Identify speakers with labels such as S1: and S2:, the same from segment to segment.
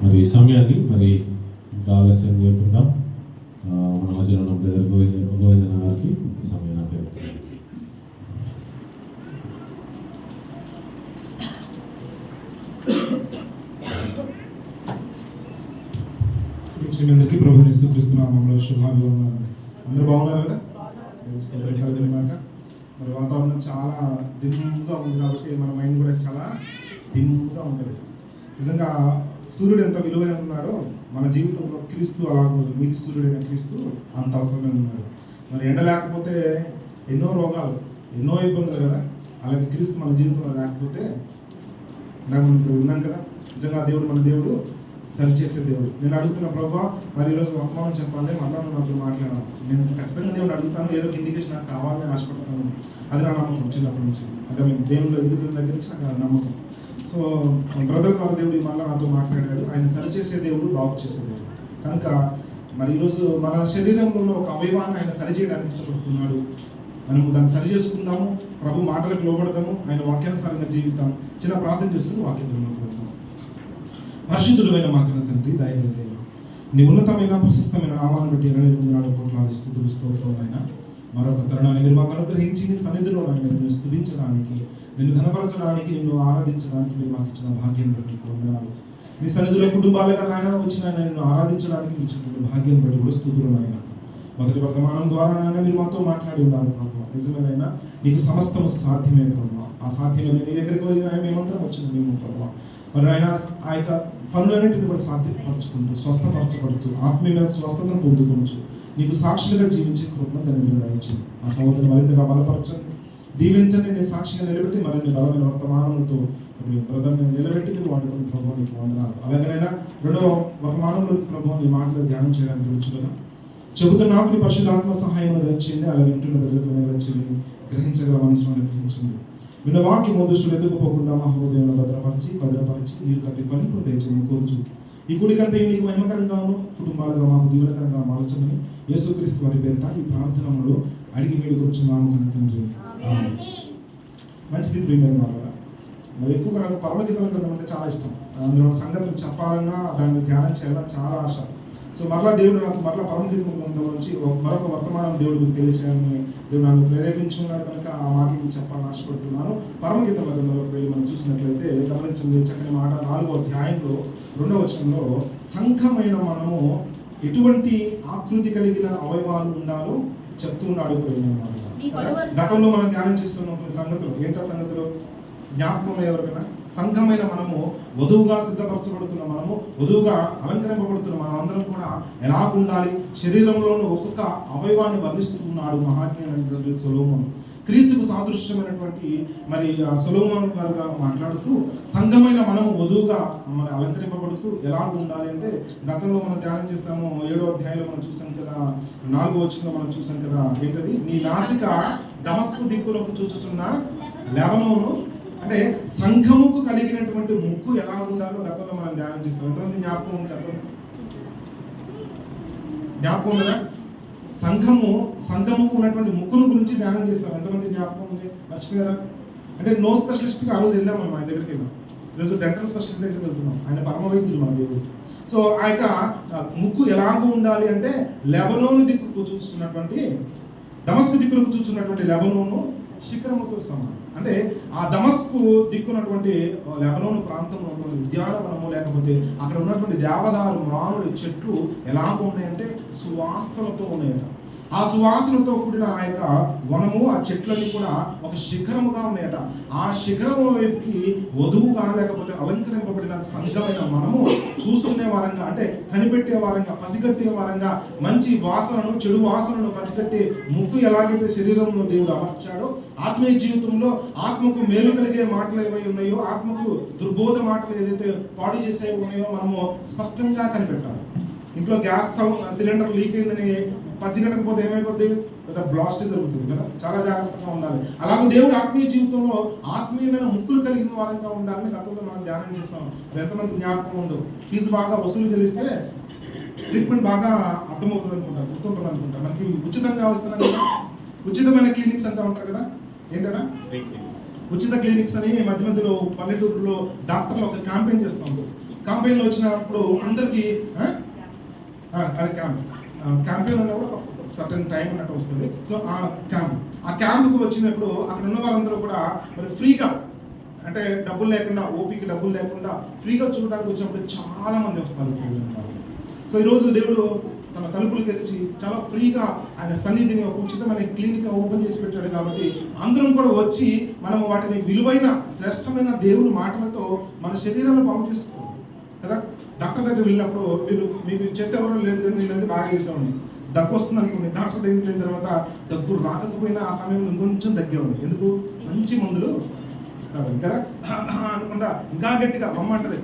S1: మరి ఈ సమయాన్ని మరి ఇంకా ఆలస్యం చేయకుండా మన మధ్యలో ఉన్న బ్రదర్ గోవిందన గారికి ఈ సమయాన్ని అభ్యర్థిస్తున్నాను.
S2: అందరికీ ప్రభువుని స్తుతిస్తూ నామములో శుభాభివందనాలు. అందరూ బాగున్నారు కదా? మరి వాతావరణం చాలా దిమ్ముగా ఉంది కాబట్టి మన మైండ్ కూడా చాలా దిమ్ముగా ఉంటుంది. నిజంగా సూర్యుడు ఎంత విలువైన ఉన్నాడో మన జీవితంలో క్రీస్తు అలా నీతి సూర్యుడైన క్రీస్తు అంత అవసరమైన ఉన్నాడు. మరి ఎండ లేకపోతే ఎన్నో రోగాలు, ఎన్నో ఇబ్బందులు కదా. అలాగే క్రీస్తు మన జీవితంలో లేకపోతే నాకు ఇప్పుడు ఉన్నాను కదా. నిజంగా దేవుడు మన దేవుడు సరిచేసే దేవుడు. నేను అడుగుతున్న ప్రభావ మరి ఈరోజు వర్తమానం చెప్పాలి, మళ్ళీ నాతో మాట్లాడాను. నేను ఖచ్చితంగా దేవుడు అడుగుతాను, ఏదో ఒక ఇండికేషన్ నాకు కావాలని ఆశపడతాను. అది నా నమ్మకం చిన్నప్పటి నుంచి. అంటే మేము దేవుళ్ళు ఎదుగుతున్న దగ్గర నుంచి నాకు నమ్మకం. సో బ్రదర్ ద్వారా దేవుడు మళ్ళీ నాతో మాట్లాడాడు. ఆయన సరిచేసే దేవుడు, బాగు చేసే దేవుడు. కనుక మరి ఈరోజు మన శరీరంలో ఉన్న ఒక అవయవాన్ని ఆయన సరిచేయడానికి ఇష్టపడుతున్నాడు. మనము దాన్ని సరి చేసుకుందాము, ప్రభు మాటలకు లోబడదాము, ఆయన వాక్యానుసారంగా జీవితాం. చిన్న ప్రార్థన చేసుకుని వాక్యంలో పరిశుద్ధుడైన మా కన్న తండ్రి, దయగల దేవా, నీ ఉన్నతమైన ప్రశస్తమైన నామాన్ని బట్టి 24 కోట్లాది స్తుతులు స్తోత్రములైనా మరొక తరుణాన్ని మీరు మాకు అనుగ్రహించి నీ సన్నిధిలో నిన్ను స్తుతించడానికి, నిన్ను ఘనపరచడానికి, నిన్ను ఆరాధించడానికి మీరు మాకు ఇచ్చిన భాగ్యం బట్టి వందనాలు. నీ సన్నిధిలో కుటుంబాలుగా నాయన వచ్చిన నిన్ను ఆరాధించడానికి ఇచ్చిన భాగ్యం బట్టి కూడా స్తుతులు నాయన. మొదటి వర్తమానం ద్వారా నాయన మీరు మాతో మాట్లాడి ఉన్నారు ప్రభావ. నిజమేనైనా నీకు సమస్తము సాధ్యమే ప్రభావ. ఆ సాధ్యమైన నీ దగ్గరికి వెళ్ళిన మేమంతా వచ్చిన మేము ప్రభావ. మరి ఆయన ఆ యొక్క పనులన్నింటినీ కూడా సాధ్యపరచుకుంటూ, స్వస్థపరచబడుతూ, ఆత్మీయ స్వస్థతను పొందుకుంటూ నీకు సాక్షులుగా జీవించే కృపను దాన్ని దయచేయండి. ఆ సహోదరుని మరింతగా బలపరచండి, దీవించండి. నీ సాక్షిగా నిలబెట్టి మరిన్ని బలమైన వర్తమానంతో బ్రదర్ని నిలబెట్టి మీరు వాడుకుని ప్రభావం నీకు వందనాలు. అలాగనైనా రెండవ వర్తమానంలో ప్రభావం నీ మాటలు ధ్యానం చేయడానికి వచ్చుగా చెబుతున్న నీ పరిశుద్ధాత్మ సహాయం దయచేయండి. అలాగే ఇంట్లో బదులుకొని గ్రహించగల మనసును గ్రహించండి. విన్న వాక్యం దృష్టిలో ఎదుగుపోకుండా మా హృదయంలో భద్రపరిచి నీరు కట్టి ఫలింపు దయచేయమని కోరుచు ఈ కుడికంతా నీకు మహిమకరంగాను కుటుంబాలుగా మాకు దీవెనకరంగా మార్చమని యేసుక్రీస్తు వారి పేరిట ఈ ప్రార్థనలో అడిగి వేడుకొచ్చున్నాము తండ్రి. మంచిది ప్రియమైన వాళ్ళ మరి ఎక్కువగా నాకు పరమగీతాల గ్రంథం అంటే చాలా ఇష్టం. అందులో సంగతులు చెప్పాలన్నా దాన్ని ధ్యానం చేయాలన్నా చాలా ఆశ. సో మరలా దేవుడు నాకు మరలా పరమగీతం గ్రంథం నుంచి మరొక వర్తమానం దేవుడికి తెలియచేయాలని దేవుడు నన్ను ప్రేరేపించుకున్నాడు. కనుక ఆ మాటలు చెప్పాలని ఆశపడుతున్నాను. పరమగీతం గ్రంథంలోకి వెళ్ళి మనం చూసినట్లయితే గమనించండి చక్కని మాట. 4వ అధ్యాయంలో 2వ వచనంలో సంఘమైన మనము ఎటువంటి ఆకృతి కలిగిన అవయవాలు ఉండాలో చెప్తూ ఉన్నాడు. గతంలో మనం ధ్యానం చేస్తున్న కొన్ని సంగతులు ఏంటో సంగతులు జ్ఞాపకం ఎవరికైనా సంఘమైన మనము వధువుగా సిద్ధపరచబడుతున్న మనము వధువుగా అలంకరింపబడుతున్న మనం అందరం కూడా ఎలా ఉండాలి, శరీరంలోని ఒక్కొక్క అవయవాన్ని వర్ణిస్తున్నాడు మహాజ్ఞానైనటువంటి సొలొమోను. క్రీస్తుకు సాదృశ్యమైనటువంటి మరి సొలొమోను గారుగా మాట్లాడుతూ సంఘమైన మనము వధువుగా మరి అలంకరింపబడుతూ ఎలా ఉండాలి అంటే గతంలో మనం ధ్యానం చేస్తాము. 7వ అధ్యాయంలో మనం చూసాం కదా, 4వ వచనంలో మనం చూసాం కదా, ఏంటది నీ నాసిక దమస్కు దిక్కులకు చూచుచున్న లెబనోను అంటే సంఘముకు కలిగినటువంటి ముక్కు ఎలా ఉండాలో గతంలో మనం ధ్యానం చేస్తాం. ఎంతమంది జ్ఞాపకం ఉంది చెప్పండి? జ్ఞాపకం కదా? సంఘముకు ఉన్నటువంటి ముక్కును గురించి ధ్యానం చేస్తాం. ఎంతమంది జ్ఞాపకం ఉంది? మర్చిపోయారా? అంటే నో స్పెషలిస్ట్కి ఆ రోజు వెళ్ళాం మనం, ఆయన దగ్గరికి వెళ్ళాం. ఈరోజు డెంటల్ స్పెషలిస్ట్ దగ్గరికి వెళ్తున్నాం. ఆయన పరమ వైద్యులు మన దేవుడు. సో ఆ యొక్క ముక్కు ఎలాగూ ఉండాలి అంటే లెబనోను దిక్కు చూస్తున్నటువంటి దమస్కు దిక్కులకు చూస్తున్నటువంటి లెబనోను శిఖరముతో సమానం. అంటే ఆ దమస్కు దిక్కున్నటువంటి లెబనోను ప్రాంతంలో ఉన్నటువంటి ఉద్యానవనము లేకపోతే అక్కడ ఉన్నటువంటి దేవదారు మ్రానుడి చెట్లు ఎలాగ ఉన్నాయంటే సువాసనతో ఉన్నాయట. ఆ సువాసనతో కూడిన ఆ యొక్క వనము, ఆ చెట్లన్నీ కూడా ఒక శిఖరముగా ఉన్నాయట. ఆ శిఖరము వైపుకి వధువుగా లేకపోతే అలంకరింపబడిన సంఘమైన మనము చూస్తునే వారంగా అంటే కనిపెట్టే వారంగా, పసిగట్టే వారంగా మంచి వాసనను, చెడు వాసనను పసిగట్టే ముక్కు ఎలాగైతే శరీరంలో దేవుడు అమర్చాడో ఆత్మీయ జీవితంలో ఆత్మకు మేలు కలిగే మాటలు ఏవై ఉన్నాయో, ఆత్మకు దుర్బోధ మాటలు ఏదైతే పాడు చేసేవి ఉన్నాయో మనము స్పష్టంగా కనిపెట్టాలి. ఇంట్లో గ్యాస్ సిలిండర్ లీక్ అయిందని పసిగట్టకపోతే ఏమైపోద్ది? పెద్ద బ్లాస్ట్ జరుగుతుంది కదా. చాలా జాగ్రత్తగా ఉండాలి. అలాగే దేవుడు ఆత్మీయ జీవితంలో ఆత్మీయమైన ముక్కులు కలిగిన వారంగా ఉండాలని గతంలో మనం ధ్యానం చేస్తాం. ఎంతమంది జ్ఞాపకం ఉందో? ఫీజు బాగా వసూలు చెల్లిస్తే ట్రీట్మెంట్ బాగా అర్థమవుతుంది అనుకుంటా, గుర్తుంటుంది అనుకుంటా. మనకి ఉచితంగా వస్తున్నారు కదా, ఉచితమైన క్లినిక్స్ అంటూ ఉంటారు కదా. ఏంటన్నా ఉచిత క్లినిక్స్ అని మధ్య మధ్యలో పల్లెటూరులో డాక్టర్లు ఒక క్యాంపెయిన్ చేస్తూ ఉంటారు. క్యాంపెయిన్లో వచ్చినప్పుడు అందరికీ అది క్యాంపెయిన్ అన్నప్పుడు ఒక సర్టన్ టైం అన్నట్టు వస్తుంది. సో ఆ క్యాంప్కి వచ్చినప్పుడు అక్కడ ఉన్న వాళ్ళందరూ కూడా మరి ఫ్రీగా, అంటే డబ్బులు లేకుండా, ఓపీకి డబ్బులు లేకుండా ఫ్రీగా చూడడానికి వచ్చినప్పుడు చాలా మంది వస్తారు. సో ఈరోజు దేవుడు తన తలుపులు తెరిచి చాలా ఫ్రీగా ఆయన సన్నిధిని ఒక ఉచితమైన క్లినిక్ ఓపెన్ చేసి పెట్టాడు. కాబట్టి అందరం కూడా వచ్చి మనం వాటిని విలువైన శ్రేష్టమైన దేవుని మాటలతో మన శరీరాన్ని బాగు చేసుకోవాలి కదా. డాక్టర్ దగ్గర వెళ్ళినప్పుడు మీకు చేసేవారు లేదు, వీళ్ళంతా బాగా చేసేవాడిని. దగ్గు వస్తుంది అనుకోండి, డాక్టర్ దగ్గరికి వెళ్ళిన తర్వాత దగ్గు రాకపోయినా ఆ సమయంలో ఇంకొంచెం దగ్గరవాడు. ఎందుకు? మంచి మందులు ఇస్తాడు కదా అనుకుంటా ఇంకా గట్టిగా అమ్మ అంటది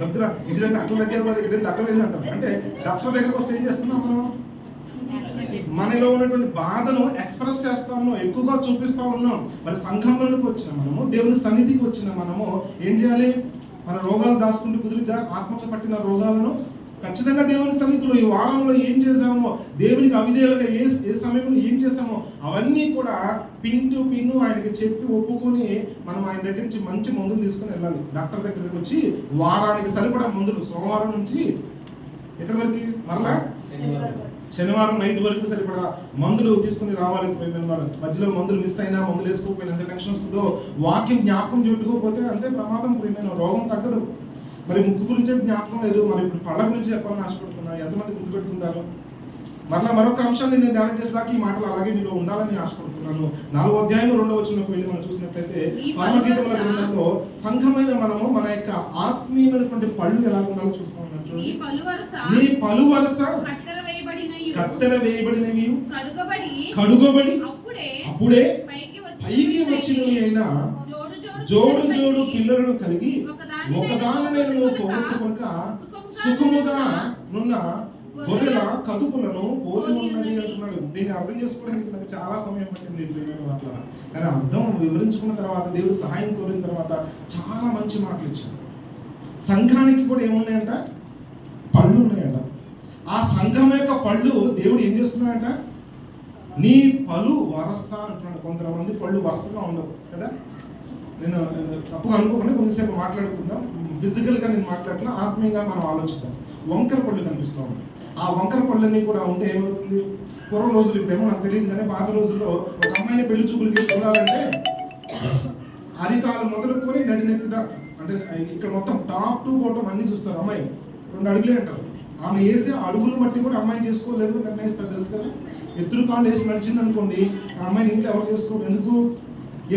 S2: దగ్గర ఇంటి దగ్గర అట్ల దగ్గర పోతే ఇక్కడ తగ్గలేదు అంటారు. అంటే డాక్టర్ దగ్గరకు వస్తే ఏం చేస్తున్నాం మనం? మనలో ఉన్నటువంటి బాధను ఎక్స్ప్రెస్ చేస్తా ఉన్నాం, ఎక్కువగా చూపిస్తా ఉన్నాం. మరి సంఘంలోనికి వచ్చిన మనము, దేవుని సన్నిధికి వచ్చిన మనము ఏం చేయాలి? మన రోగాలు దాచుకుంటూ కుదిరిద్దా? ఆత్మకు పట్టిన రోగాలను ఖచ్చితంగా దేవుని సన్నిధిలో ఈ వారంలో ఏం చేసామో, దేవునికి అవిధేయులుగా ఏ సమయంలో ఏం చేసామో అవన్నీ కూడా పిన్ టు పిన్ ఆయనకి చెప్పి ఒప్పుకొని మనం ఆయన దగ్గర నుంచి మంచి మందులు తీసుకుని వెళ్ళాలి. డాక్టర్ దగ్గరికి వచ్చి వారానికి సరిపడా మందులు, సోమవారం నుంచి ఎక్కడి వరకు, మరలా శనివారం నైట్ వరకు సరిపడా మందులు తీసుకుని రావాలి. మధ్యలో మందులు మిస్ అయినా, మందులు వేసుకోకపోయినా ఎంత టెన్షన్ వస్తుందో, వాక్యం జ్ఞాపకం పెట్టుకోకపోతే అంతే ప్రమాదం. రోగం తగ్గదు. మరి ముక్కు గురించి జ్ఞాపకం లేదు, మరి ఇప్పుడు పళ్ళ గురించి చెప్పాలని ఆశపడుతున్నా. ఎంతమంది గుర్తుపెట్టుకుంటారు? మరొక అంశాన్ని నేను ధ్యానం చేసేదాకా ఈ మాటలు అలాగే మీలో ఉండాలని ఆశపడుతున్నాను. 4వ అధ్యాయం 2వ వచనంలోకి వెళ్ళి మనం చూసినట్లయితే పరమగీతముల గ్రంథంలో సంఘమైన మనము మన యొక్క ఆత్మీయమైనటువంటి పళ్ళు ఎలా ఉండాలో చూస్తా ఉన్నాం. నీ పలు వరస కత్తెర వేయబడినవి, కడుగబడి అప్పుడే పైకి వచ్చినవి అయినా జోడు జోడు పిల్లలను కలిగి ఒకదానిని నువ్వు పోగొట్టుకొనక సుఖముగా నున్న గొర్రెల కదుపులను పోలి ఉన్నది అంటున్నాడు. దీన్ని అర్థం చేసుకోవడానికి నాకు చాలా సమయం పట్టింది అట్లా. కానీ అర్థం వివరించుకున్న తర్వాత, దేవుడు సహాయం కోరిన తర్వాత చాలా మంచి మాటలు ఇచ్చాడు. సంఘానికి కూడా ఏమున్నాయంట? పళ్ళు ఉన్నాయంట. ఆ సంఘం యొక్క పళ్ళు దేవుడు ఏం చేస్తున్నాడంట? నీ పలు వరస అంటున్నాడు. కొంతమంది పళ్ళు వరుసగా ఉండవు కదా. నేను తప్పుగా అనుకోకుండా కొంచెంసేపు మాట్లాడుకుందాం. ఫిజికల్గా నేను మాట్లాడట్లా, ఆత్మీయంగా మనం ఆలోచిద్దాం. వంకర పళ్ళు కనిపిస్తూ ఉంటాయి. ఆ వంకర పళ్ళన్నీ కూడా ఉంటే ఏమవుతుంది? పూర్వం రోజులు, ఇప్పుడేమో నాకు తెలియదు కానీ పాత రోజుల్లో ఒక అమ్మాయిని పెళ్లి చూపులకి చూడాలంటే అరికాలు మొదలుకొని నడినెత్తిదా, అంటే ఇక్కడ మొత్తం టాప్ టు బాటమ్ అన్ని చూస్తారు. అమ్మాయి 2 అడుగులే అంటారు. ఆమె వేసే అడుగులు బట్టి కూడా అమ్మాయిని చేసుకోలేదు నిర్ణయిస్తారు, తెలుసు కదా. ఎత్తురు కాళ్ళు వేసి నడిచింది అనుకోండి, ఆ అమ్మాయిని ఇంట్లో ఎవరు చేసుకోరు. ఎందుకు?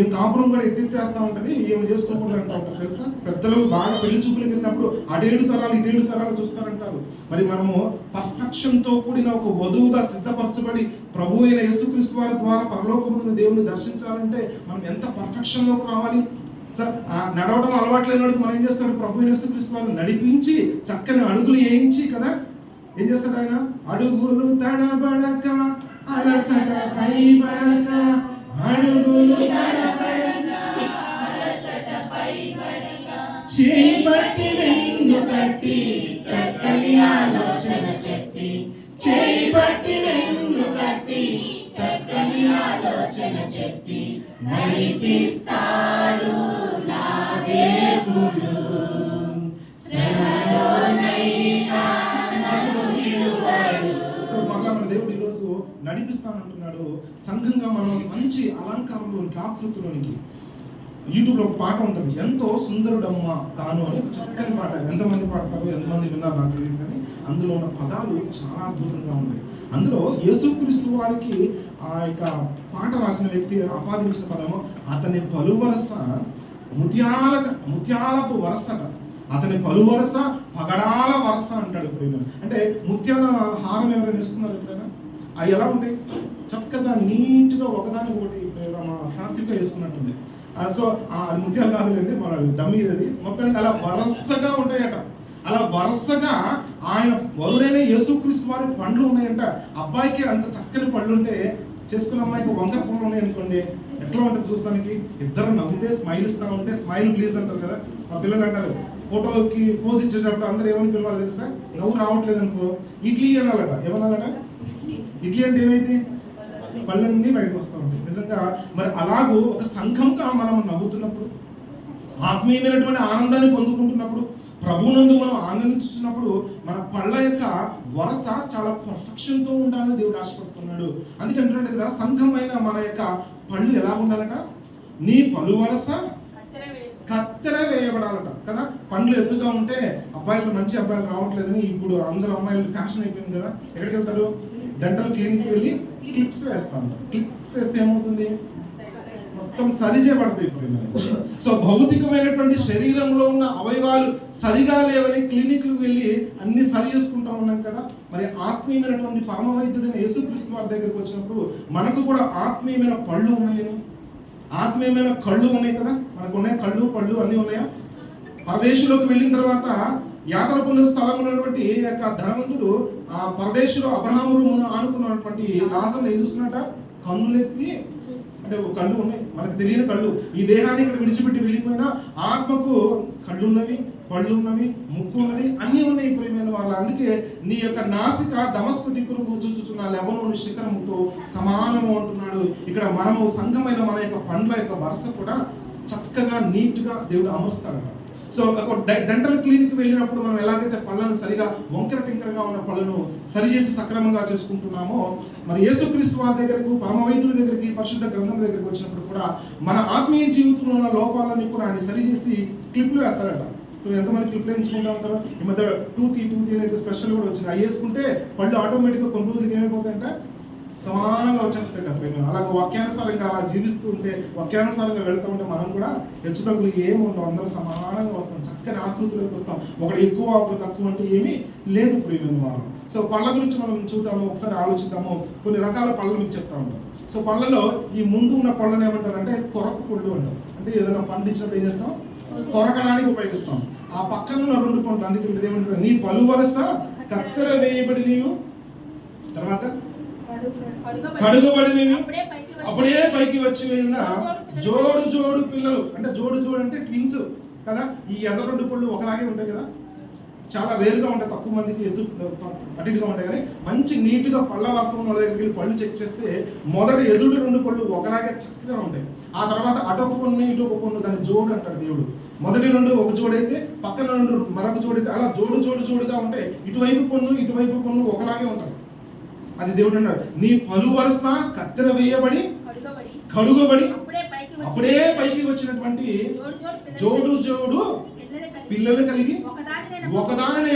S2: ఏం కాపురం కూడా ఎత్తెత్తేస్తా ఉంటుంది, ఏమి చేసుకోకూడదు అంటా ఉంటారు, తెలుసా. పెద్దలు బాగా పెళ్లి చూపులకు వెళ్ళినప్పుడు అడేడు తరాలు ఇటేడు తరాలు చూస్తారంటారు. మరి మనము పర్ఫెక్షన్తో కూడిన ఒక వధువుగా సిద్ధపరచబడి ప్రభు అయిన యేసుక్రీస్తు వారి ద్వారా పరలోకమున్న దేవుని దర్శించాలంటే మనం ఎంత పర్ఫెక్షన్లోకి రావాలి. సార్ నడవడం అలవాటు లేనివాడికి మనం ఏం చేస్తాడు? ప్రభు అయిన యేసుక్రీస్తు వారిని నడిపించి చక్కని అడుగులు వేయించి కదా ఏం చేస్తాడు ఆయన? అడుగులు తడబడక అలసట పైబడక, అడుగులు చేపట్టి వెన్ను తట్టి చక్కని ఆలోచన చెప్పి, చేపట్టి వెన్ను తట్టి చక్కని ఆలోచన చెప్పి నడిపిస్తాడు నా దేవుడు. సో మరలా మన దేవుడు ఈరోజు నడిపిస్తానంటున్నాడు. సంఘంగా మనం మంచి అలంకారంలోనికి, ఆకృతిలోనికి. యూట్యూబ్లో ఒక పాట ఉంటుంది, ఎంతో సుందరుడమ్మ తాను అని, ఒక చక్కని పాట. ఎంతమంది పాడతారు, ఎంతమంది విన్నారు నాకు తెలియదు, కానీ అందులో ఉన్న పదాలు చాలా అద్భుతంగా ఉంటాయి. అందులో యేసుక్రీస్తు వారికి ఆ యొక్క పాట రాసిన వ్యక్తి ఆపాదించిన పదము, అతని పలువరస ముత్యాలపు వరసట, అతని పలువరస పగడాల వరస అంటాడు. ఎప్పుడైనా అంటే ముత్యాల హారం ఎవరైనా వేసుకున్నారు ఎప్పుడైనా? అవి ఎలా ఉంటాయి? చక్కగా నీట్గా ఒకదానికి ఒకటి సాత్విక వేసుకున్నట్టుంది. సో అది ముత్యాలు కాదులేండి, మన డమ్మీ అది. మొత్తానికి అలా వరసగా ఉంటాయట. అలా వరుసగా ఆయన వరుడైన యేసుక్రీస్తు వారి పండ్లు ఉన్నాయంట. అబ్బాయికి అంత చక్కని పళ్ళు ఉంటే చేసుకున్న అమ్మాయికి వంకర పళ్ళు ఉన్నాయి అనుకోండి, ఎట్లా ఉంటుంది చూస్తానికి? ఇద్దరు నవ్వితే స్మైల్ ఇస్తా ఉంటే స్మైల్ ప్లీజ్ అంటారు కదా. మా పిల్లలు అంటారు, ఫోటోకి పోజ్ ఇచ్చేటప్పుడు అందరూ ఏమని పిలవాలి తెలుసా? నవ్వు రావట్లేదు అనుకో, ఇడ్లీ అనాలట. ఏమనాలట? ఇడ్లీ అంటే ఏమైంది? పళ్ళన్నీ బయటకు వస్తూ ఉంటాయి. నిజంగా మరి అలాగూ ఒక సంఘంగా మనం నవ్వుతున్నప్పుడు, ఆత్మీయమైనటువంటి ఆనందాన్ని పొందుకుంటున్నప్పుడు, ప్రభువునందు మనం ఆనందించుతున్నప్పుడు మన పళ్ళ యొక్క వరస చాలా పర్ఫెక్షన్తో ఉండాలని దేవుడు ఆశపడుతున్నాడు. అందుకంటున్నాడు కదా, సంఘమైన మన యొక్క పళ్ళు ఎలా ఉండాలట, నీ పళ్ళు వరస కత్తెర వేయబడాలట కదా. పండ్లు ఎత్తుగా ఉంటే అబ్బాయిలు మంచి అబ్బాయిలు రావట్లేదని ఇప్పుడు అందరు అమ్మాయిలు ఫ్యాషన్ అయిపోయింది కదా. ఎక్కడికి వెళ్తారు, డెంటల్ క్లినిక్ వెళ్ళి క్లిప్స్ వేస్తాను. క్లిప్స్ వేస్తే ఏమవుతుంది, మొత్తం సరి చేయబడతాయి. ఇప్పుడు సో భౌతికమైనటువంటి శరీరంలో ఉన్న అవయవాలు సరిగా లేవని క్లినిక్లకు వెళ్ళి అన్ని సరి చేసుకుంటా ఉన్నాం కదా. మరి ఆత్మీయమైనటువంటి పరమ వైద్యుడైన యేసుక్రీస్తు వారి దగ్గరికి వచ్చినప్పుడు మనకు కూడా ఆత్మీయమైన పళ్ళు ఉన్నాయని, ఆత్మీయమైన కళ్ళు ఉన్నాయి కదా. మనకు ఉన్నాయి కళ్ళు పళ్ళు అన్నీ ఉన్నాయా. పరదేశంలోకి వెళ్ళిన తర్వాత యాత్ర పొందిన స్థలంలో ఉన్నటువంటి యొక్క ధనవంతుడు ఆ పరదేశంలో అబ్రహాము ఆనుకున్నటువంటి లాజర్ని ఏం చూస్తున్నట, కన్నులెత్తి, అంటే కళ్ళు ఉన్నాయి మనకు తెలియని కళ్ళు, ఈ దేహాన్ని ఇక్కడ విడిచిపెట్టి వెళ్ళిపోయినా ఆత్మకు కళ్ళు ఉన్నవి, పళ్ళు ఉన్నవి, ముక్కు ఉన్నది, అన్నీ ఉన్నాయి ప్రియమైన వాళ్ళు. అందుకే నీ యొక్క నాసిక దమస్కు దిక్కును చూచుచున్న లెబనోను శిఖరముతో సమానము అంటున్నాడు. ఇక్కడ మనము సంఘమైన మన యొక్క పండ్ల యొక్క వరుస కూడా చక్కగా నీట్గా దేవుడు అమరుస్తాడట. సో ఒక డెంటల్ క్లినిక్ వెళ్ళినప్పుడు మనం ఎలాగైతే పళ్ళను సరిగా వంకర టింకరగా ఉన్న పళ్ళను సరిచేసి సక్రమంగా చేసుకుంటున్నామో, మరి యేసుక్రీస్తు వారి దగ్గరకు, పరమ వైద్యుల దగ్గరికి, పరిశుద్ధ గ్రంథం దగ్గరికి వచ్చినప్పుడు కూడా మన ఆత్మీయ జీవితంలో ఉన్న లోపాలని కూడా ఆయన సరిచేసి క్లిప్లు వేస్తారట. సో ఎంతమంది క్లిప్లు వేయించుకుంటూ ఉంటారు. ఈ మధ్య టూతీ అనేది స్పెషల్ కూడా వచ్చింది. అవి వేసుకుంటే పళ్ళు ఆటోమేటిక్గా కొన్ని రోజులకి ఏమైపోతాయంటే సమానంగా వచ్చేస్తాయి కదా. అలాగే వాక్యానుసారంగా అలా జీవిస్తూ ఉంటే, వాక్యానుసారంగా వెళ్తూ ఉంటే మనం కూడా హెచ్చుతగ్గులు ఏమి ఉండవు, అందరూ సమానంగా వస్తాం, చక్కని ఆకృతిలోకి వస్తాం. ఒకటి ఎక్కువ ఒకటి తక్కువ అంటే ఏమీ లేదు ప్రియమైన వారు. సో పళ్ళ గురించి మనం చూద్దాము, ఒకసారి ఆలోచిద్దాము. కొన్ని రకాల పళ్ళు మీకు చెప్తా ఉంటాం. సో పళ్ళలో ఈ ముందు ఉన్న పళ్ళని ఏమంటారంటే కొరకు పళ్ళు అంటారు. అంటే ఏదైనా పండు ఇచ్చినప్పుడు ఏం చేస్తాం, కొరకడానికి ఉపయోగిస్తాం. ఆ పక్కన ఉన్న రెండు పండ్లు, అందుకే వీళ్ళు ఏమంటారు, నీ పలు వరస కత్తెర వేయబడి నీవు, తర్వాత కడుగబడినవి అప్పుడే పైకి వచ్చి ఉన్న జోడు జోడు పిల్లలు. అంటే జోడు జోడు అంటే ట్విన్స్ కదా. ఈ ఎద రెండు పళ్ళు ఒకలాగే ఉంటాయి కదా, చాలా రేరుగా ఉంటాయి, తక్కువ మందికి అటుగా ఉంటాయి. కానీ మంచి నీట్గా పళ్ళ వర్షం వాళ్ళ దగ్గరికి వెళ్ళి పళ్ళు చెక్ చేస్తే మొదటి ఎదురు రెండు పళ్ళు ఒకలాగే చక్కగా ఉంటాయి. ఆ తర్వాత అటొక పన్ను ఇటొక పన్ను, దాన్ని జోడు అంటాడు దేవుడు. మొదటి రెండు ఒక జోడు అయితే పక్కన రెండు మరొక జోడు అయితే అలా జోడు జోడు జోడుగా ఉంటాయి. ఇటువైపు పన్ను ఇటువైపు పన్ను ఒకలాగే ఉంటాయి. అది దేవుడు అన్నాడు, నీ పలు వరుస కత్తెర వేయబడి కడుగబడి అప్పుడే పైకి వచ్చినటువంటి జోడు జోడు పిల్లలు కలిగి ఒకదాని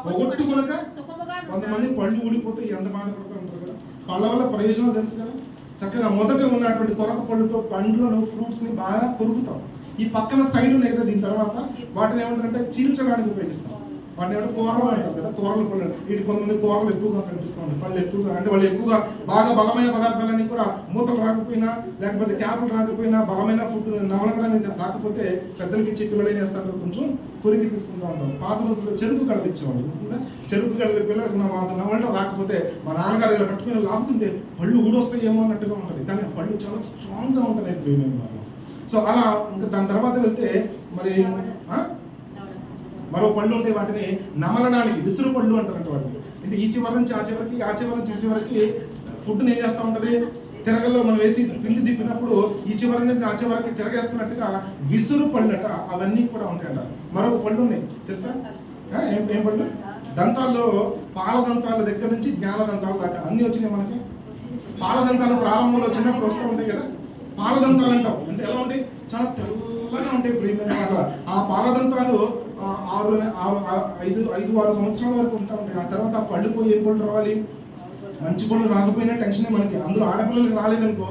S2: పొగొట్టుకునక. కొంతమంది పళ్ళు ఊడిపోతే ఎంత బాధపడుతూ ఉంటారు కదా. పళ్ళ వల్ల ప్రయోజనం తెలుసు కదా. చక్కగా మొదట ఉన్నటువంటి కొరక పళ్ళుతో పండ్లను, ఫ్రూట్స్ ని బాగా కొరుకుతాం. ఈ పక్కన సైడ్ ఉన్నాయి కదా, దీని తర్వాత వాటిని ఏమంటారంటే చీల్చడానికి ఉపయోగిస్తాం. వాటిని ఏమంటే కూరలు అంటారు కదా, కూరలు పళ్ళు. వీటి కొంతమంది కూరలు ఎక్కువగా కనిపిస్తూ ఉంటాయి. పళ్ళు ఎక్కువగా అంటే వాళ్ళు ఎక్కువగా బాగా బలమైన పదార్థాలన్నీ కూడా మూతలు రాకపోయినా, లేకపోతే క్యాపులు రాకపోయినా, బలమైన ఫుడ్ నవలడానికి రాకపోతే పెద్దలకి ఇచ్చి పిల్లలు ఏం చేస్తారు, కొంచెం కొరికి తీసుకుంటూ ఉంటాం. పాత రోజుల్లో చెరుకు గడలు ఇచ్చేవాళ్ళు. చెరుకు గడలు పిల్లలకు నవలటం రాకపోతే మా నాన్నగారు ఇలా పట్టుకుని లాగుతుంటే పళ్ళు ఊడొస్తాయేమో అన్నట్టుగా ఉంటుంది. కానీ ఆ పళ్ళు చాలా స్ట్రాంగ్గా ఉంటాయి ప్రియమైన వాళ్ళు. సో అలా ఇంకా దాని తర్వాత వెళ్తే మరి మరో పళ్ళు ఉంటాయి, వాటిని నమలడానికి విసురు పళ్ళు అంటారంట. వాటిని అంటే ఈ చివరి నుంచి ఆ చివరికి, ఆ చివరి నుంచి ఈ చివరికి ఫుడ్ని ఏం చేస్తూ ఉంటుంది, తిరగల్లో మనం వేసి పిండి తిప్పినప్పుడు ఈ చివరి నుంచి ఆ చివరికి తిరగేస్తున్నట్టుగా విసురు పళ్ళట. అవన్నీ కూడా ఉంటాయంట. మరొక పళ్ళు ఉన్నాయి తెలుసా, ఏం పళ్ళు, దంతాల్లో పాల దంతాల దగ్గర నుంచి జ్ఞాన దంతాల దాకా అన్ని వచ్చినాయి మనకి. పాల దంతాలు ప్రారంభంలో చిన్నప్పుడు వస్తూ ఉంటాయి కదా, పాల దంతాలు అంటాం. అంటే ఎలా ఉంటాయి, చాలా తెల్లగా ఉంటాయి ప్రియమైన వాళ్ళ. ఆ పాలదంతాలు 5-6 సంవత్సరాల వరకు ఉంటా ఉంటాయి. ఆ తర్వాత ఆ పళ్ళు పోయి ఏం పళ్ళు రావాలి, మంచి పళ్ళు రాకపోయినా టెన్షన్ మనకి. అందులో ఆడపిల్లలకి రాలేదనుకో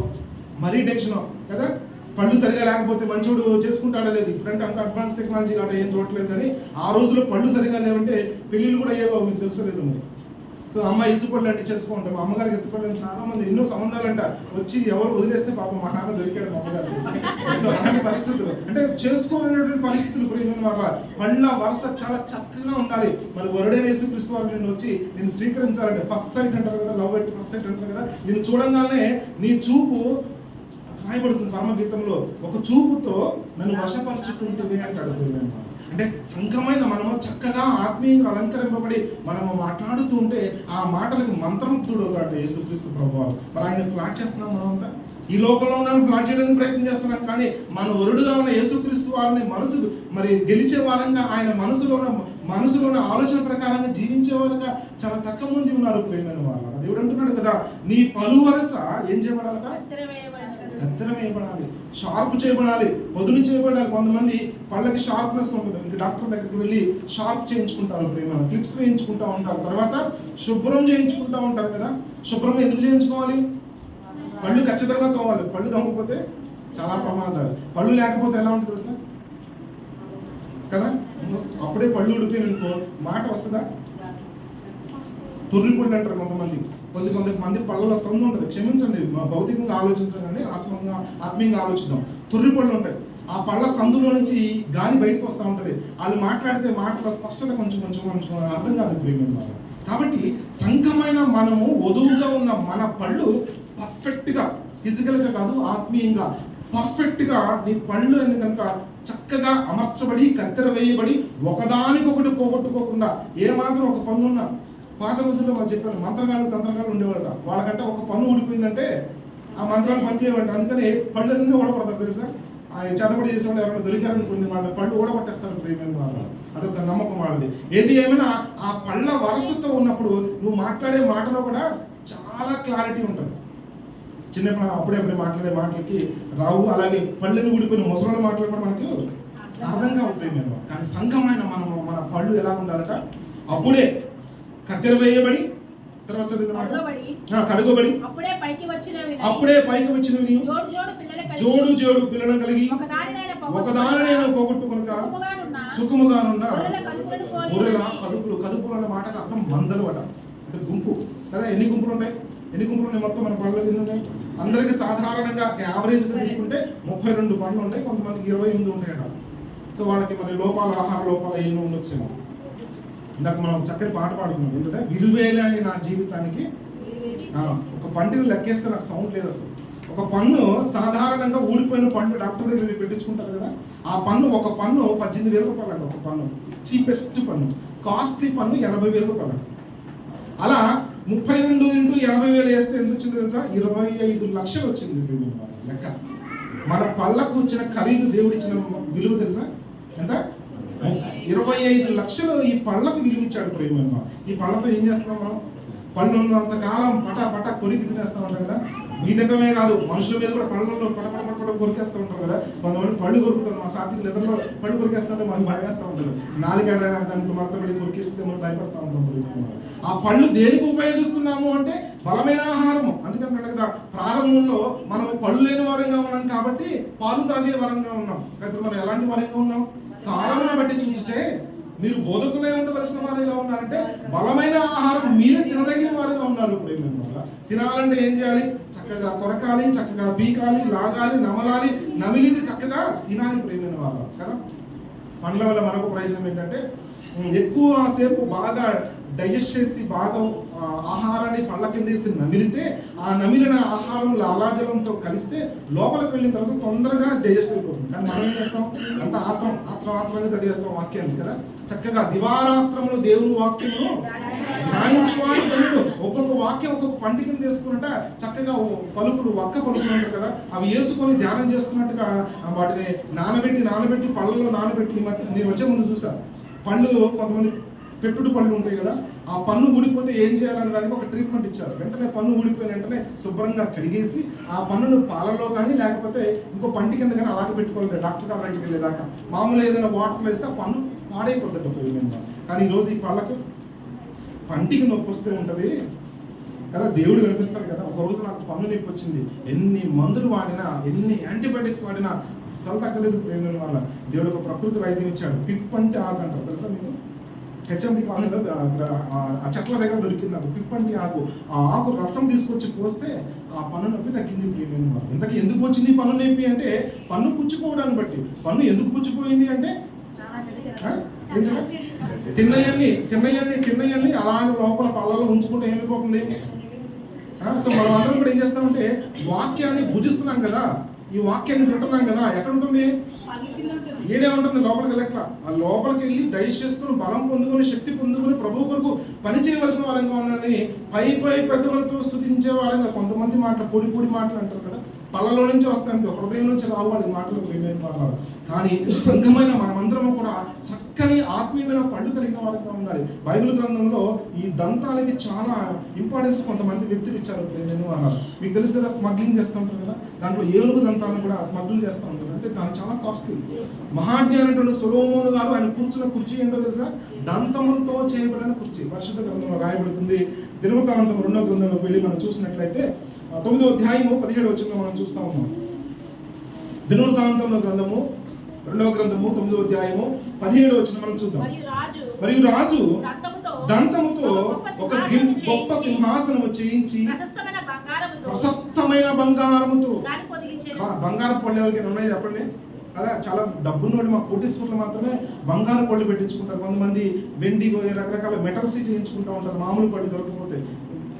S2: మరీ టెన్షన్ కదా. పళ్ళు సరిగా లేకపోతే మంచోడు చేసుకుంటాడా లేదు. ఇప్పుడంటే అంత అడ్వాన్స్ టెక్నాలజీ కాదు, ఏం చూడట్లేదు. కానీ ఆ రోజులో పళ్ళు సరిగా లేవంటే పెళ్ళిళ్ళు కూడా అయ్యేవో మీకు తెలుసలేదు మరి. సో అమ్మ ఎత్తుపళ్ళు అంటే చేసుకుంటాం. మా అమ్మగారికి ఎత్తుపళ్ళు అంటే చాలా మంది ఎన్నో సంబంధాలంట వచ్చి ఎవరు వదిలేస్తే పాపం మా నాన్న దొరికాడు మా అమ్మగారు. సో అలాంటి పరిస్థితులు అంటే చేసుకోలేనటువంటి పరిస్థితులు ప్రియమైన వాళ్ళ. పళ్ళ వరుస చాలా చక్కగా ఉండాలి. మరి వరుడైన యేసుక్రీస్తు వారు నేను వచ్చి నేను స్వీకరించాలంటే ఫస్ట్ సైట్ అంటారు కదా, లవ్ ఎట్ ఫస్ట్ సైట్ అంటారు కదా. నేను చూడంగానే నీ చూపు రాయబడుతుంది పరమగీతంలో, ఒక చూపుతో నన్ను వశపరుచుకుంటుంది అంటాడు. అంటే సంఘమైన మనము చక్కగా ఆత్మీయంగా అలంకరింపబడి మనము మాట్లాడుతూ ఉంటే ఆ మాటలకు మంత్రముగ్ధుడు అవుతాడు యేసుక్రీస్తు ప్రభువు. మరి ఆయన ఫ్లాట్ చేస్తున్నాం మనమంతా. ఈ లోకంలో ఉన్న ఫ్లాట్ చేయడానికి ప్రయత్నం చేస్తున్నాం, కానీ మన వరుడుగా ఉన్న యేసుక్రీస్తు వారిని మనసు మరి గెలిచే వారంగా, ఆయన మనసులో ఉన్న ఆలోచన ప్రకారంగా జీవించే వారుగా చాలా తక్కువ మంది ఉన్నారు ప్రేమైన వాళ్ళు. దేవుడు అంటున్నాడు కదా, నీ పలు వరస ఏం చేయబడాలట? కత్తెర వేయబడాలి, షార్ప్ చేయబడాలి, పదును చేయబడాలి. కొంతమంది పళ్ళకి షార్ప్నెస్ ఉంటుంది, ఇంకా డాక్టర్ దగ్గరికి వెళ్ళి షార్ప్ చేయించుకుంటారు ప్రేమ, క్లిప్స్ వేయించుకుంటూ ఉంటారు, తర్వాత శుభ్రం చేయించుకుంటూ ఉంటారు కదా. శుభ్రం ఎందుకు చేయించుకోవాలి? పళ్ళు ఖచ్చితంగా తోవాలి. పళ్ళు తోమకపోతే చాలా ప్రమాదాలు. పళ్ళు లేకపోతే ఎలా ఉంటుంది తెలుసా కదా? అప్పుడే పళ్ళు ఉడిపోయిననుకో మాట వస్తుందా? తొర్రిపళ్ళు అంటారు కొంతమంది. కొంతమంది పళ్ళలో సందు ఉంటుంది. క్షమించండి, భౌతికంగా ఆలోచించండి, ఆత్మీయంగా ఆలోచిద్దాం. తొర్రిపళ్ళు ఉంటాయి. ఆ పళ్ళ సందులో నుంచి గాలి బయటకు వస్తూ ఉంటుంది. వాళ్ళు మాట్లాడితే మాటల స్పష్టత కొంచెం అర్థం కాదు ప్రేమ. కాబట్టి సంఘమైన మనము వధువుగా ఉన్న మన పళ్ళు పర్ఫెక్ట్గా, ఫిజికల్గా కాదు ఆత్మీయంగా పర్ఫెక్ట్గా నీ పళ్ళు అని కనుక చక్కగా అమర్చబడి కత్తెర వేయబడి ఒకదానికొకటి పోగొట్టుకోకుండా, ఏమాత్రం ఒక పన్ను ఉన్నా, పాత రోజుల్లో వాళ్ళు చెప్పారు మంత్రగాళ్ళు తంత్రగాళ్ళు ఉండేవాళ్ళ, వాళ్ళకంటే ఒక పన్ను ఊడిపోయిందంటే ఆ మంత్రాలు పనిచేయమంట. అందుకని పళ్ళన్నీ ఓడపడతారు తెలుసా. ఆయన చేతబడి చేసేవాళ్ళు ఎవరైనా దొరికారనుకోండి, వాళ్ళ పళ్ళు ఓడగొట్టేస్తారు ప్రేమ వాళ్ళు. అదొక నమ్మకం వాళ్ళది. ఏది ఏమైనా ఆ పళ్ళ వరసతో ఉన్నప్పుడు నువ్వు మాట్లాడే మాటలో కూడా చాలా క్లారిటీ ఉంటుంది. చిన్నప్పుడు అప్పుడే మాట్లాడే మాటలకి రావు, అలాగే పళ్ళని ఊడిపోయిన ముసలి మాటలు కూడా మనకు అర్థం కావుతాయి మేము. కానీ సంఘమైన మన పళ్ళు ఎలా ఉండాలట? అప్పుడే కత్తెర వేయబడి, తర్వాత కడుగబడి, అప్పుడే పైకి వచ్చినవి జోడు పిల్లలను కలిగి ఒకదానినైనా పోగొట్టుకొనక సుఖముగానున్న గొర్రెల కదుపులు అన్న మాటకు అర్థం మందలు అట, అంటే గుంపు కదా. ఎన్ని గుంపులు ఉన్నాయి మొత్తం మన పళ్ళు ఎన్ని ఉన్నాయి? అందరికి సాధారణంగా యావరేజ్గా తీసుకుంటే 32 పళ్ళు ఉంటాయి, కొంతమందికి 28 ఉంటాయట. సో వాళ్ళకి మరి ఆహార లోపాలు ఎన్నో ఉండొచ్చేమో. ఇందాక మనం చక్కని పాట పాడుకున్నాం ఏంటంటే, విలువేలని నా జీవితానికి ఒక పంటిని లెక్కేస్తే నాకు సౌండ్ లేదు అసలు. ఒక పన్ను సాధారణంగా ఊడిపోయిన పండు డాక్టర్ దగ్గర పెట్టించుకుంటారు కదా, ఆ పన్ను ఒక పన్ను 18,000 రూపాయలు అండి. ఒక పన్ను చీపెస్ట్ పన్ను, కాస్ట్లీ పన్ను 80,000 రూపాయలు. అలా 32 × 80,000 వేస్తే ఎంత వచ్చింది తెలుసా? 25 లక్షలు వచ్చింది లెక్క. మన పళ్ళకు వచ్చిన ఖరీదు, దేవుడు ఇచ్చిన విలువ తెలుసా ఎంత? 25 లక్షలు ఈ పళ్ళకు విలువ ఇచ్చాడు ప్రేమ. ఈ పళ్ళతో ఏం చేస్తాం మనం? పళ్ళు ఉన్నంత కాలం పట కొరికి తినేస్తూ ఉంటాం కదా. మీ దగ్గరమే కాదు, మనుషుల మీద కూడా పళ్ళలో పట కొరికేస్తూ ఉంటారు కదా. కొంతమంది పళ్ళు కొరుకుతారు. మా సాత్విక నిద్రలో పళ్ళు కొరికేస్తుంటే మనకు భయం వేస్తూ ఉంటుంది. నాలుగేళ్ళ దానికి మడతబడి కొరికిస్తే మనం భయపడతా ఉంటాం. ఆ పళ్ళు దేనికి ఉపయోగిస్తున్నాము అంటే బలమైన ఆహారము. అందుకంటే కదా, ప్రారంభంలో మనం పళ్ళు లేని వారంగా ఉన్నాం కాబట్టి పాలు తాగే వరంగా ఉన్నాం. ఇప్పుడు మనం ఎలాంటి వరంగా ఉన్నాం? కాలమును బట్టి చూచే మీరు బోధకులే ఉండవలసిన వారిగా ఉన్నారంటే బలమైన ఆహారం మీరే తినదగిన వారిగా ఉన్నారు ప్రేమ. తినాలంటే ఏం చేయాలి? చక్కగా కొరకాలి, చక్కగా బీకాలి, లాగాలి, నమలాలి, నమిలిది చక్కగా తినాలి ప్రేమైన వారు కదా. పండ్ల వల్ల మరొక ప్రయోజనం ఏంటంటే, ఎక్కువ సేపు బాగా డైజెస్ట్ చేసి బాగా ఆహారాన్ని పళ్ళ కింద వేసి నమిలితే, ఆ నమిలిన ఆహారం లాలాజలంతో కలిస్తే లోపలికి వెళ్ళిన తర్వాత తొందరగా డైజెస్ట్ అయిపోతుంది. కానీ మనం ఏం చేస్తాం? అంత ఆత్రంగా చదివేస్తాం వాక్యాన్ని కదా. చక్కగా దివారాత్రములు దేవుని వాక్యమును ధ్యానించువాడు. ఒక్కొక్క వాక్యం ఒక్కొక్క పండు కింద వేసుకున్నట్ట చక్కగా పలుకులు ఉంటారు కదా, అవి వేసుకొని ధ్యానం చేస్తున్నట్టుగా వాటిని నానబెట్టి పళ్ళలో నానబెట్టి. నేను వచ్చే ముందు చూసా, పళ్ళు కొంతమంది పెట్టుడు పళ్ళు ఉంటాయి కదా, ఆ పన్ను ఊడిపోతే ఏం చేయాలనే దానికి ఒక ట్రీట్మెంట్ ఇచ్చారు. వెంటనే పన్ను ఊడిపోయిన వెంటనే శుభ్రంగా కడిగేసి ఆ పన్నును పాలలో కానీ లేకపోతే ఇంకో పంటి కింద కానీ అలాగే పెట్టుకోలేదు డాక్టర్ గారి దగ్గరికి వెళ్ళేదాకా. మామూలు ఏదైనా వాటర్ వేస్తే ఆ పన్ను పాడైపోతుంది పోయింది. కానీ ఈరోజు ఈ పళ్ళకు పంటికి నొప్పి వస్తే ఉంటుంది కదా, దేవుడు కనిపిస్తారు కదా. ఒక రోజు నాకు పన్ను నొప్పి వచ్చింది, ఎన్ని మందులు వాడినా, ఎన్ని యాంటీబయాటిక్స్ వాడినా అస్సలు తగ్గలేదు ప్రేమ వల్ల. దేవుడు ఒక ప్రకృతి వైద్యం ఇచ్చాడు. పిప్ అంటే ఆకు అంటారు తెలుసా మీకు? హెచ్ఎండి కాలనీలో ఆ చెట్ల దగ్గర దొరికింది నాకు పిప్పంటి ఆకు. ఆ ఆకు రసం తీసుకొచ్చి పోస్తే ఆ పన్ను నొప్పి తగ్గింది ప్రియమైన వాళ్ళు. ఇంతకీ ఎందుకు వచ్చింది పన్ను నొప్పి అంటే, పన్ను పుచ్చిపోవడాన్ని బట్టి. పన్ను ఎందుకు పుచ్చిపోయింది అంటే, తిన్నయన్ని అలాగే లోపల పళ్ళలో ఉంచుకుంటే ఏమైపోతుంది? సో మనం అందరం కూడా ఏం చేస్తామంటే, వాక్యాన్ని భుజిస్తున్నాం కదా, ఈ వాక్యాన్ని తింటున్నాం కదా, ఎక్కడ ఉంటుంది? ఏడే ఉంటుంది, లోపలికి వెళ్ళట్లా. ఆ లోపలికి వెళ్ళి డైజెస్ట్ చేసుకుని బలం పొందుకొని శక్తి పొందుకొని ప్రభు కొరకు పని చేయవలసిన వారంగా ఉన్నారని పై పెద్దలతో స్తుతించే వారంగా. కొంతమంది పొడి మాటలు అంటారు కదా, పళ్ళలో నుంచి వస్తాయంటే హృదయం నుంచి రావు వాళ్ళ మాటలు ప్రియమైన వారు. కానీ సంఘమైన మనమందరము కూడా చక్కని ఆత్మీయమైన పళ్ళు కలిగిన వారిగా ఉండాలి. బైబిల్ గ్రంథంలో ఈ దంతాలకి చాలా ఇంపార్టెన్స్ కొంతమంది వ్యక్తులు ఇచ్చారు ప్రియమైన వారు. మీకు తెలుసు కదా, స్మగ్లింగ్ చేస్తూ ఉంటారు కదా, దాంట్లో ఏనుగు దంతాలను కూడా స్మగ్లింగ్ చేస్తూ ఉంటారు. అంటే దాని చాలా కాస్ట్లీ. మహాజ్ఞానుడు సొలొమోను గారు ఆయన కూర్చున్న కుర్చీ ఏంటో తెలుసా? దంతములతో చేయబడిన కుర్చీ. పరిశుద్ధ గ్రంథంలో రాయబడుతుంది. దినవృత్తాంతం 2వ గ్రంథంలోకి వెళ్ళి మనం చూసినట్లయితే 9వ అధ్యాయము 17వ వచనంలో మనం చూస్తా ఉన్నాం. దినవృత్తాంతంలో గ్రంథము 2వ గ్రంథము 9వ అధ్యాయము 17వ వచనం మనం చూద్దాం. మరియు రాజు దంతముతో ఒక గొప్ప సింహాసనము చేయించి ప్రశస్తమైన బంగారముతో, బంగారం పళ్ళు ఎవరికైనా ఉన్నాయి చెప్పండి కదా, చాలా డబ్బున్నోడు మా కోటీశ్వరులు మాత్రమే బంగారు పళ్ళు పెట్టించుకుంటారు. కొంతమంది వెండి రకరకాల మెటల్స్ చేయించుకుంటూ ఉంటారు మామూలు పళ్ళు దొరకకపోతే.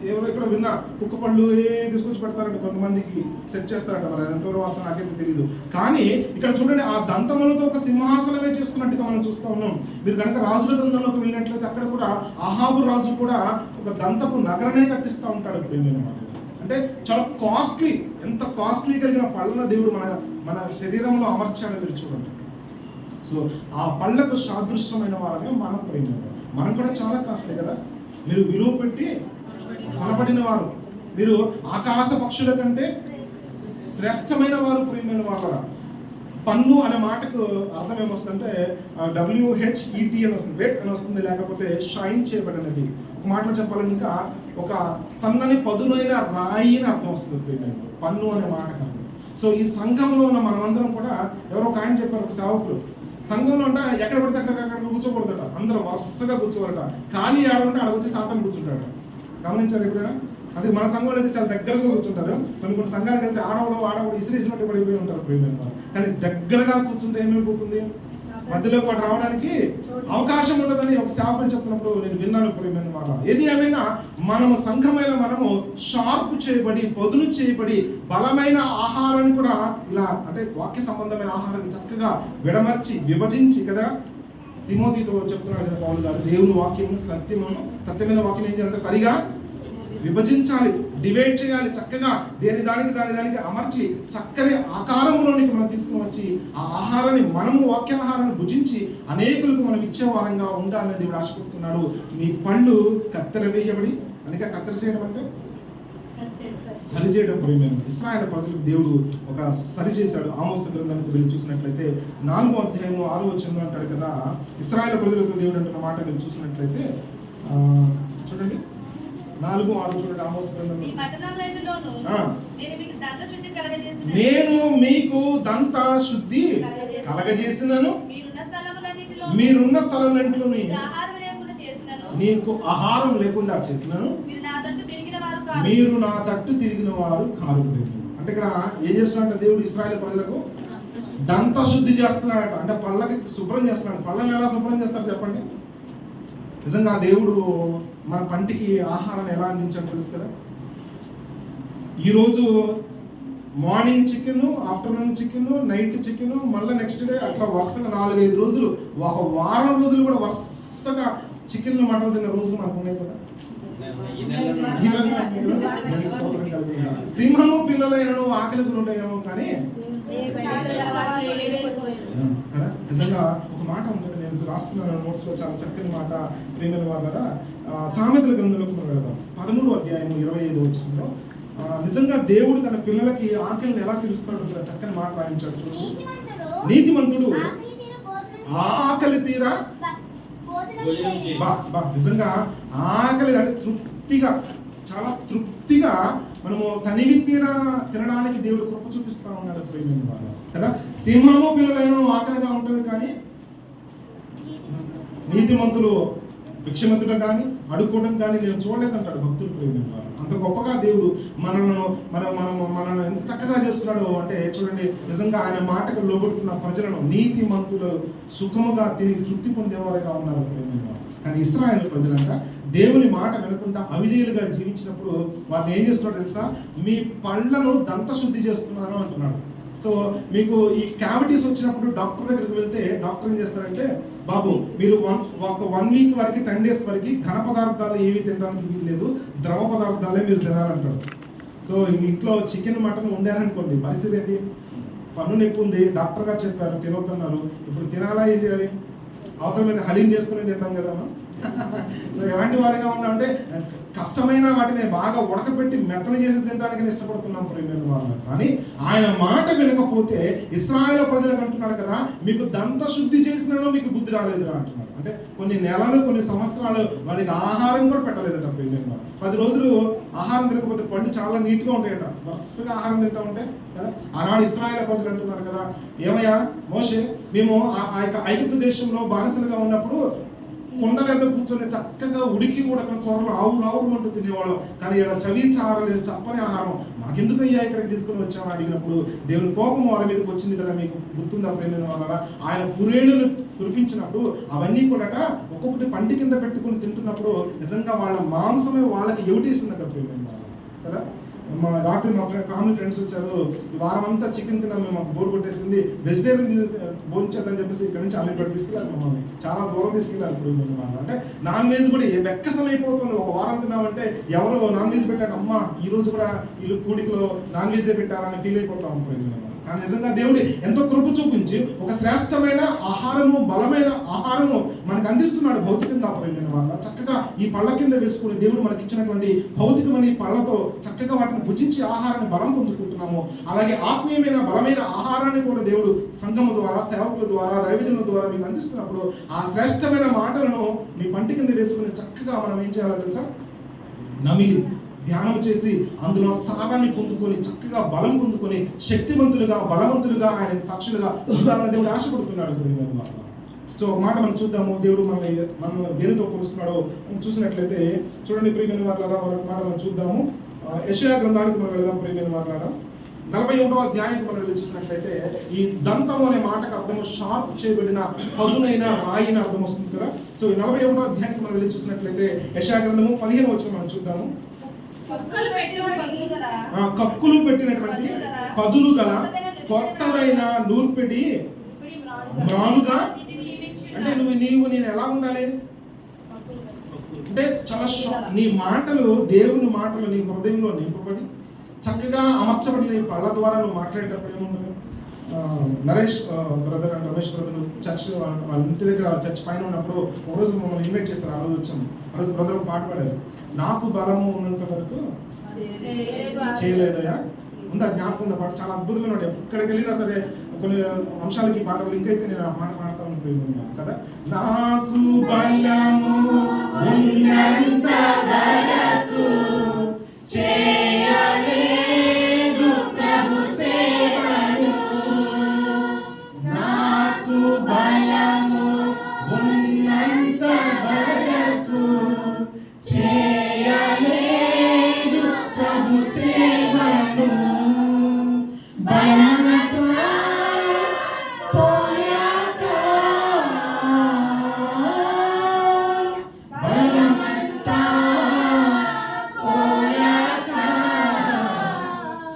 S2: ఎవరో ఇక్కడ విన్నా కుక్క పళ్ళు తీసుకొచ్చి పెడతారంటే కొంతమందికి సెట్ చేస్తారంట, మరి అది ఎంతవరకు వాస్తవం నాకైతే తెలియదు. కానీ ఇక్కడ చూడండి, ఆ దంతములతో ఒక సింహాసనమే చేస్తున్నట్టుగా మనం చూస్తూ ఉన్నాం. మీరు కనుక రాజుల గ్రంథంలోకి వెళ్ళినట్లయితే అక్కడ కూడా అహాబు రాజు కూడా ఒక దంతపు నగరనే కట్టిస్తూ ఉంటాడు. అంటే చాలా కాస్ట్లీ, ఎంత కాస్ట్లీ కలిగిన పళ్ళను దేవుడు మన శరీరంలో అమర్చాడో మీరు చూడండి. సో ఆ పళ్ళకు సాదృశ్యమైన వారమే మనం ప్రేమ. మనం కూడా చాలా కాస్ట్లీ కదా. మీరు విలువ పెట్టి కొనబడిన వారు, మీరు ఆకాశ పక్షుల కంటే శ్రేష్టమైన వారు, ప్రియమైన వారు. పన్ను అనే మాటకు అర్థం ఏమొస్తుందంటే WHET అని వస్తుంది, వెట్ అని వస్తుంది, లేకపోతే షైన్ చేయబడినది. ఒక మాటలో చెప్పాలని ఇంకా ఒక సన్నని పదునైన రాయి అని అర్థం వస్తుంది పన్ను అనే మాటకు అర్థం. సో ఈ సంఘంలో ఉన్న మనమందరం కూడా, ఎవరో ఒక ఆయన చెప్పారు, ఒక సేవకులు, సంఘంలో ఉంటే ఎక్కడ పడితే అక్కడ కూర్చోకూడదట, అందరూ వరుసగా కూర్చోవాలట. ఖాళీ ఆడుంటే ఆడ వచ్చి సాతం కూర్చుంటాడు. గమనించారు ఎప్పుడైనా? అది మన సంఘంలో అయితే చాలా దగ్గరగా కూర్చుంటారు. కొన్ని సంఘాలకు వెళ్తే ఆడవాడు ఇసిరేసినట్టు పడిపోయి ఉంటారు ప్రియమైన వారు. కానీ దగ్గరగా కూర్చుంటే ఏమైపోతుంది, మధ్యలో పాటు రావడానికి అవకాశం ఉండదని ఒక సేవకులు చెప్తున్నప్పుడు నేను విన్నాను ప్రియమైన వారు. ఏది ఏమైనా మనము సంఘమైన మనము షార్ప్ చేయబడి, పదును చేయబడి, బలమైన ఆహారాన్ని కూడా ఇలా అంటే వాక్య సంబంధమైన ఆహారాన్ని చక్కగా విడమర్చి విభజించి కదా, తిమోతితో చెప్తున్నాడు కదా పౌలు గారు, దేవుని వాక్యం సత్యమైన వాక్యం ఏం చేయాలంటే సరిగా విభజించాలి, డివైడ్ చేయాలి, చక్కగా దానికి అమర్చి చక్కని ఆకారంలోనికి మనం తీసుకుని వచ్చి ఆ ఆహారాన్ని మనము వాక్యాహారాన్ని భుజించి అనేకులకు మనం ఇచ్చేవారంగా ఉండాలని దేవుడు ఆశపడుతున్నాడు. నీ పళ్ళు కత్తెర వేయబడి, అందుకే కత్తెర చేయడం అంటే సరి చేయడం ప్రియమైన. ఇశ్రాయేలు ప్రజలకు దేవుడు ఒక సరి చేశాడు. ఆమోసు గ్రంథానికి వెళ్ళి చూసినట్లయితే 4వ అధ్యాయము 6వ వచనంలో అంటాడు కదా, ఇశ్రాయేలు ప్రజలతో దేవుడు అంటున్న మాట మీరు చూసినట్లయితే చూడండి 4:6 చూడండి. ఆమోసు గ్రంథంలో, నేను మీకు దంత శుద్ధి కలగజేసినను, మీరున్న స్థలంలో నీకు ఆహారం లేకుండా చేసినను, మీరు నా తట్టు తిరిగిన వారు కారు. అంటే ఇక్కడ ఏం చేస్తున్నాడంటే దేవుడు ఇశ్రాయేలు ప్రజలకు దంత శుద్ధి చేస్తున్నాడట. అంటే పళ్ళకి శుభ్రం చేస్తున్నాడు. పళ్ళని ఎలా శుభ్రం చేస్తాడు చెప్పండి? నిజంగా దేవుడు మన పంటికి ఆహారాన్ని ఎలా అందించాలో తెలుసు కదా. ఈరోజు morning chicken, afternoon chicken, night chicken, మళ్ళీ నెక్స్ట్ డే అట్లా వరుసగా 4-5 రోజులు, ఒక వారం రోజులు కూడా వరుసగా చికెన్ మటన్ తిన్న రోజులు మనకు ఉన్నాయి కదా. సింహము పిల్లలైనను ఆకలి ఉంటాయేమో కానీ కదా. నిజంగా ఒక మాట ఉంటుంది, నేను రాసుకున్నాను నోట్స్ లో, చాలా చక్కని మాట ప్రేమల వాళ్ళ సామెతల గ్రంథంలోకి మనం వెళ్దాం. 13వ అధ్యాయము 25వ వచనంలో నిజంగా దేవుడు తన పిల్లలకి ఆకలిని ఎలా తీరుస్తాడు చక్కని మాట రాయించాడు. నీతిమంతుడు ఆకలి తీరా, నిజంగా ఆకలి అంటే తృప్తిగా, చాలా తృప్తిగా మనము తనివి తీరా తినడానికి దేవుడు కృప చూపిస్తా ఉన్నాడు ప్రేమ వాళ్ళు కదా. సింహము పిల్లలైన ఆకలిగా ఉంటుంది కానీ నీతిమంతులు భిక్షమంతుడు కానీ అడుక్కోవడం కానీ నేను చూడలేదంటాడు భక్తులు ప్రేమ వాళ్ళు. అంత గొప్పగా దేవుడు మనల్ని ఎంత చక్కగా చేస్తున్నాడు అంటే చూడండి. నిజంగా ఆయన మాటకు లోబడుతున్న ప్రజలను నీతిమంతులు సుఖముగా తిరిగి తృప్తి పొందేవారుగా ఉన్నారు ప్రేమ. కానీ ఇశ్రాయేలు ప్రజలంట దేవుని మాట వినకుండా అవిధేయులుగా జీవించినప్పుడు వాళ్ళు ఏం చేస్తున్నారో తెలుసా, మీ పళ్ళను దంత శుద్ధి చేస్తున్నాను అంటున్నాడు. సో మీకు ఈ క్యావిటీస్ వచ్చినప్పుడు డాక్టర్ దగ్గరికి వెళ్తే డాక్టర్ ఏం చేస్తారంటే, బాబు మీరు ఒక 1 వీక్ వరకు 10 డేస్ వరకు ఘన పదార్థాలు ఏవి తినడానికి వీల్లేదు, ద్రవ పదార్థాలే మీరు తినాలంటాడు. సో ఇంట్లో చికెన్ మటన్ వండారనుకోండి, పరిస్థితి ఏంటి? పన్ను నొప్పి ఉంది, డాక్టర్ గారు చెప్పారు తినొద్దన్నారు, ఇప్పుడు తినాలా ఏం చేయాలి? అవసరమైతే హలీం చేసుకుని తింటాం కదా మనం. సో ఎలాంటి వారిగా ఉన్నామంటే కష్టమైన వాటిని బాగా ఉడకబెట్టి మెత్తలు చేసి తినడానికి ఇష్టపడుతున్నాం ప్రియమైన వాళ్ళు. కానీ ఆయన మాట వినకపోతే ఇశ్రాయేలు ప్రజలకు అంటున్నాడు కదా, మీకు దంత శుద్ధి చేసినానో మీకు బుద్ధి రాలేదురా అంటున్నాడు. అంటే కొన్ని నెలలు కొన్ని సంవత్సరాలు వారికి ఆహారం కూడా పెట్టలేదట ప్రియమైన వాళ్ళు. 10 రోజులు ఆహారం తినకపోతే పళ్ళు చాలా నీట్గా ఉంటాయట, వరుసగా ఆహారం తింటా ఉంటే కదా. ఆనాడు ఇశ్రాయేలు ప్రజలు అంటున్నారు కదా, ఏమయ్యా మోషే, మేము ఆ యొక్క ఐగుప్తు దేశంలో బానిసలుగా ఉన్నప్పుడు కొండ మీద కూర్చొని చక్కగా ఉడికి ఉడకని కూరలు ఆవులు అంటూ తినేవాళ్ళం, కానీ ఇక్కడ చవిచారలేదు చప్పని ఆహారం మాకెందుకు అయ్యా ఇక్కడికి తీసుకుని వచ్చామని అడిగినప్పుడు దేవుని కోపం వారి మీదకి వచ్చింది కదా, మీకు గుర్తుందా ప్రేమైన వాళ్ళ? ఆయన పురేణులు కురిపించినప్పుడు అవన్నీ కూడా ఒక్కొక్కటి పంటి కింద పెట్టుకుని తింటున్నప్పుడు నిజంగా వాళ్ళ మాంసమే వాళ్ళకి ఎవటేసిందట ప్రేమైన వాళ్ళ కదా. రాత్రి మా ఫ్యామిలీ ఫ్రెండ్స్ వచ్చారు, ఈ వారం అంతా చికెన్ తిన్నా మేము, మాకు బోర్ కొట్టేసింది, వెజిటేరియన్ భోంచేద్దని చెప్పేసి ఇక్కడ నుంచి అమీర్పేట తీసుకెళ్ళారు మమ్మల్ని, చాలా దూరం తీసుకెళ్ళారు. ఇప్పుడు అంటే నాన్ వెజ్ కూడా వెక్కసం అయిపోతుంది. ఒక వారం తిన్నామంటే ఎవరు నాన్ వెజ్ పెట్టాడు, అమ్మ ఈ రోజు కూడా వీళ్ళు కూడికలో నాన్ వెజే పెట్టారని ఫీల్ అయిపోతాం అనుకోండి. కానీ నిజంగా దేవుడు ఎంతో కృప చూపించి ఒక శ్రేష్టమైన ఆహారము, బలమైన ఆహారము మనకు అందిస్తున్నాడు భౌతికంగా ప్రేమైన వాళ్ళ. చక్కగా ఈ పళ్ళ కింద వేసుకుని దేవుడు మనకి ఇచ్చినటువంటి భౌతికమైన ఈ పళ్ళతో చక్కగా వాటిని భుజించి ఆహారాన్ని బలం పొందుకుంటున్నాము. అలాగే ఆత్మీయమైన బలమైన ఆహారాన్ని కూడా దేవుడు సంఘము ద్వారా, సేవకుల ద్వారా, దైవజనుల ద్వారా మీకు అందిస్తున్నప్పుడు ఆ శ్రేష్టమైన మాటలను మీ పంటి కింద వేసుకుని చక్కగా మనం ఏం చేయాలో తెలుసా? నమిలి ధ్యానం చేసి అందులో సారాన్ని పొందుకొని చక్కగా బలం పొందుకొని శక్తివంతులుగా, బలవంతులుగా, ఆయన సాక్షులుగా ఉండాలని దేవుడు ఆశపడుతున్నాడు. సో ఒక మాట మనం చూద్దాము, దేవుడు మనం దేనితో పోలుస్తున్నాడో చూసినట్లయితే చూడండి ప్రియమైన వాళ్ళ మాట మనం చూద్దాము. యెషయా గ్రంథానికి మనం వెళదాం ప్రియమైన వాళ్ళ. 41వ అధ్యాయానికి మనం వెళ్ళి చూసినట్లయితే ఈ దంతం అనే మాటకు అర్థము షార్ప్ చేయబడిన పదునైన రాయి అని అర్థం వస్తుంది కదా. సో ఈ 41వ అధ్యాయానికి మనం వెళ్ళి చూసినట్లయితే యెషయా గ్రంథము 15వ వచనం మనం చూద్దాము. కక్కులు పెట్టినటువంటి పదులు గల కొత్తదైన నూర్పిడి మ్రానుగా, అంటే నీవు నేను ఎలా ఉండాలి అంటే చాలా నీ మాటలు, దేవుని మాటలు నీ హృదయంలో నింపబడి చక్కగా అమర్చబడి నీ పళ్ళ ద్వారా నువ్వు మాట్లాడేటప్పుడు ఏముండదు. Naresh brother and Ramesh brother church వాళ్ళ ఇంటి దగ్గర చర్చ్ పైన ఉన్నప్పుడు ఒకరోజు మమ్మల్ని ఇన్వైట్ చేస్తారు. ఆ రోజు వచ్చాము. ఆ రోజు బ్రదర్ ఒక పాట పాడారు, నాకు బలము ఉన్నంత వరకు చేయలేదయా. ఉందా జ్ఞాపకం ఉందా పాట? చాలా అద్భుతమైన పాట. ఎక్కడికి వెళ్ళినా సరే కొన్ని అంశాలకి పాట లింక్ అయితే నేను ఆ పాట పాడతా ఉన్నాను కదా. నాకు బలము ఉన్నంత వరకు చేయలేదు ప్రభు సేవను, నాకు బలము ఉన్నంత వరకు చేయలేదు ప్రభు సేవను, బలమంతా పోయాక బలమంతా పోయాక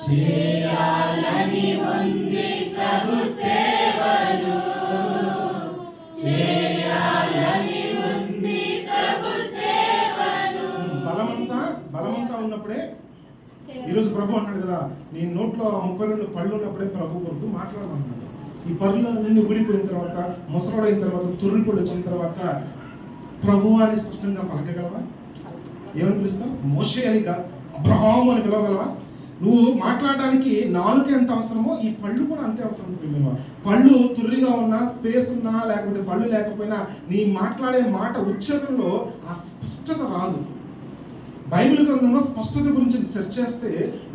S2: చేయాలని ఉంది ప్రభు సేవను, చేయాలని ఉంది ప్రభు సేవను. బలమంతా ఉన్నప్పుడే ఈరోజు ప్రభు అన్నాడు కదా, నీ నోట్లో 32 పళ్ళు ఉన్నప్పుడే ప్రభు కొరకు మాట్లాడమన్నాడు. ఈ పళ్ళు నిన్ను ఊడిపోయిన తర్వాత, మొసరోడైన తర్వాత, తుర్రిపొడి వచ్చిన తర్వాత ప్రభు అని స్పష్టంగా పలకగలవా? ఏమని పిలుస్తావు? మోషే అని, అబ్రహాము అని పిలవగలవా? నువ్వు మాట్లాడడానికి నాలుక ఎంత అవసరమో ఈ పళ్ళు కూడా అంతే అవసరం. పళ్ళు తుర్రిగా ఉన్నా, స్పేస్ ఉన్నా, లేకపోతే పళ్ళు లేకపోయినా నీ మాట్లాడే మాట ఉచ్చారణలో ఆ స్పష్టత రాదు. బైబిల్ గ్రంథంలో స్పష్టత గురించి సెర్చ్ చేస్తే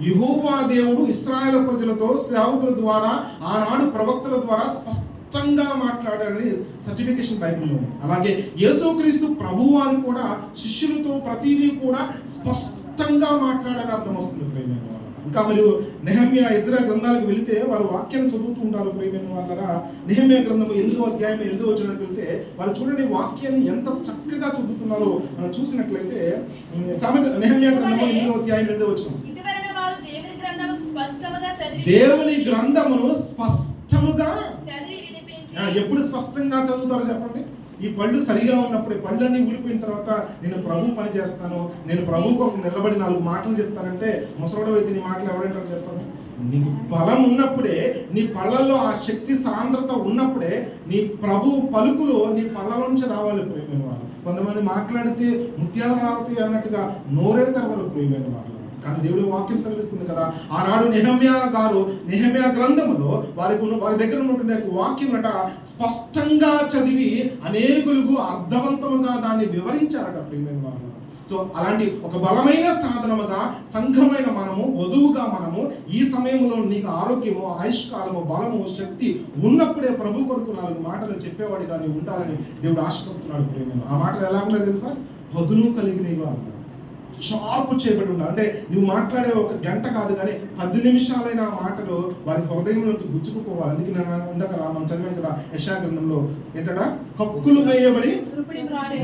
S2: యెహోవా దేవుడు ఇశ్రాయేలు ప్రజలతో సేవకుల ద్వారా, ఆనాడు ప్రవక్తల ద్వారా స్పష్టంగా మాట్లాడారని సర్టిఫికేషన్ బైబిల్లో. అలాగే యేసుక్రీస్తు ప్రభువు అని కూడా శిష్యులతో ప్రతిదీ కూడా స్పష్టంగా మాట్లాడాలని అర్థం వస్తుంది ప్రియమైన వాళ్ళ. ఇంకా మరియు నెహెమ్యా, ఎజ్రా గ్రంథాలకు వెళితే వారు వాక్యాన్ని చదువుతూ ఉంటారు ప్రియమైన వాళ్ళ. నెహెమ్యా గ్రంథం 8వ అధ్యాయం 8వ వచనానికి వెళ్తే వారు చూడండి వాక్యాన్ని ఎంత చక్కగా చదువుతున్నారో మనం చూసినట్లయితే నెహెమ్యా గ్రంథం 8వ అధ్యాయం 8వ వచనం, దేవుని గ్రంథమును స్పష్టముగా ఎప్పుడు స్పష్టంగా చదువుతారో చెప్పండి? ఈ పళ్ళు సరిగా ఉన్నప్పుడే, పళ్ళన్నీ ఊడిపోయిన తర్వాత నేను ప్రభు పని చేస్తాను, నేను ప్రభువుకు ఒక నిలబడి 4 మాటలు చెప్తానంటే ముసలోడు అయితే నీ మాటలు ఎవడంటారు చెప్పండి? నీకు బలం ఉన్నప్పుడే, నీ పళ్ళల్లో ఆ శక్తి సాంద్రత ఉన్నప్పుడే నీ ప్రభు పలుకులు నీ పళ్ళలో నుంచి రావాలి ప్రియమైన వాళ్ళు. కొంతమంది మాట్లాడితే ముత్యాలు రావుతాయి అన్నట్టుగా నోరే తెరవరు ప్రియమైన వాళ్ళు. కానీ దేవుడి వాక్యం సెలవిస్తుంది కదా, ఆనాడు నెహెమ్యా గ్రంథములో వారి దగ్గర ఉన్నటువంటి వాక్యం స్పష్టంగా చదివి అనేకులకు అర్థవంతముగా దాన్ని వివరించారట ప్రియమైన వాళ్ళు. సో అలాంటి ఒక బలమైన సాధనముగా సంఘమైన మనము, వధువుగా మనము ఈ సమయంలో నీకు ఆరోగ్యము, ఆయుష్కాలము, బలము, శక్తి ఉన్నప్పుడే ప్రభు కొరకు 4 మాటలు చెప్పేవాడి కానీ ఉండాలని దేవుడు ఆశపడుతున్నాడు ప్రేమ. ఆ మాటలు ఎలా ఉన్నాయో తెలుసా? పదును కలిగినవి అన్నాడు. షార్ప్ చేయబడి ఉండాలి. అంటే నువ్వు మాట్లాడే 1 గంట కాదు కానీ 10 నిమిషాలైన ఆ మాటలు వారి హృదయంలోకి గుచ్చుకుపోవాలి. అందుకే నేను ఇందాక మనం చదివాం కదా యెషయా గ్రంథంలో ఏంటట, కక్కులు వేయబడి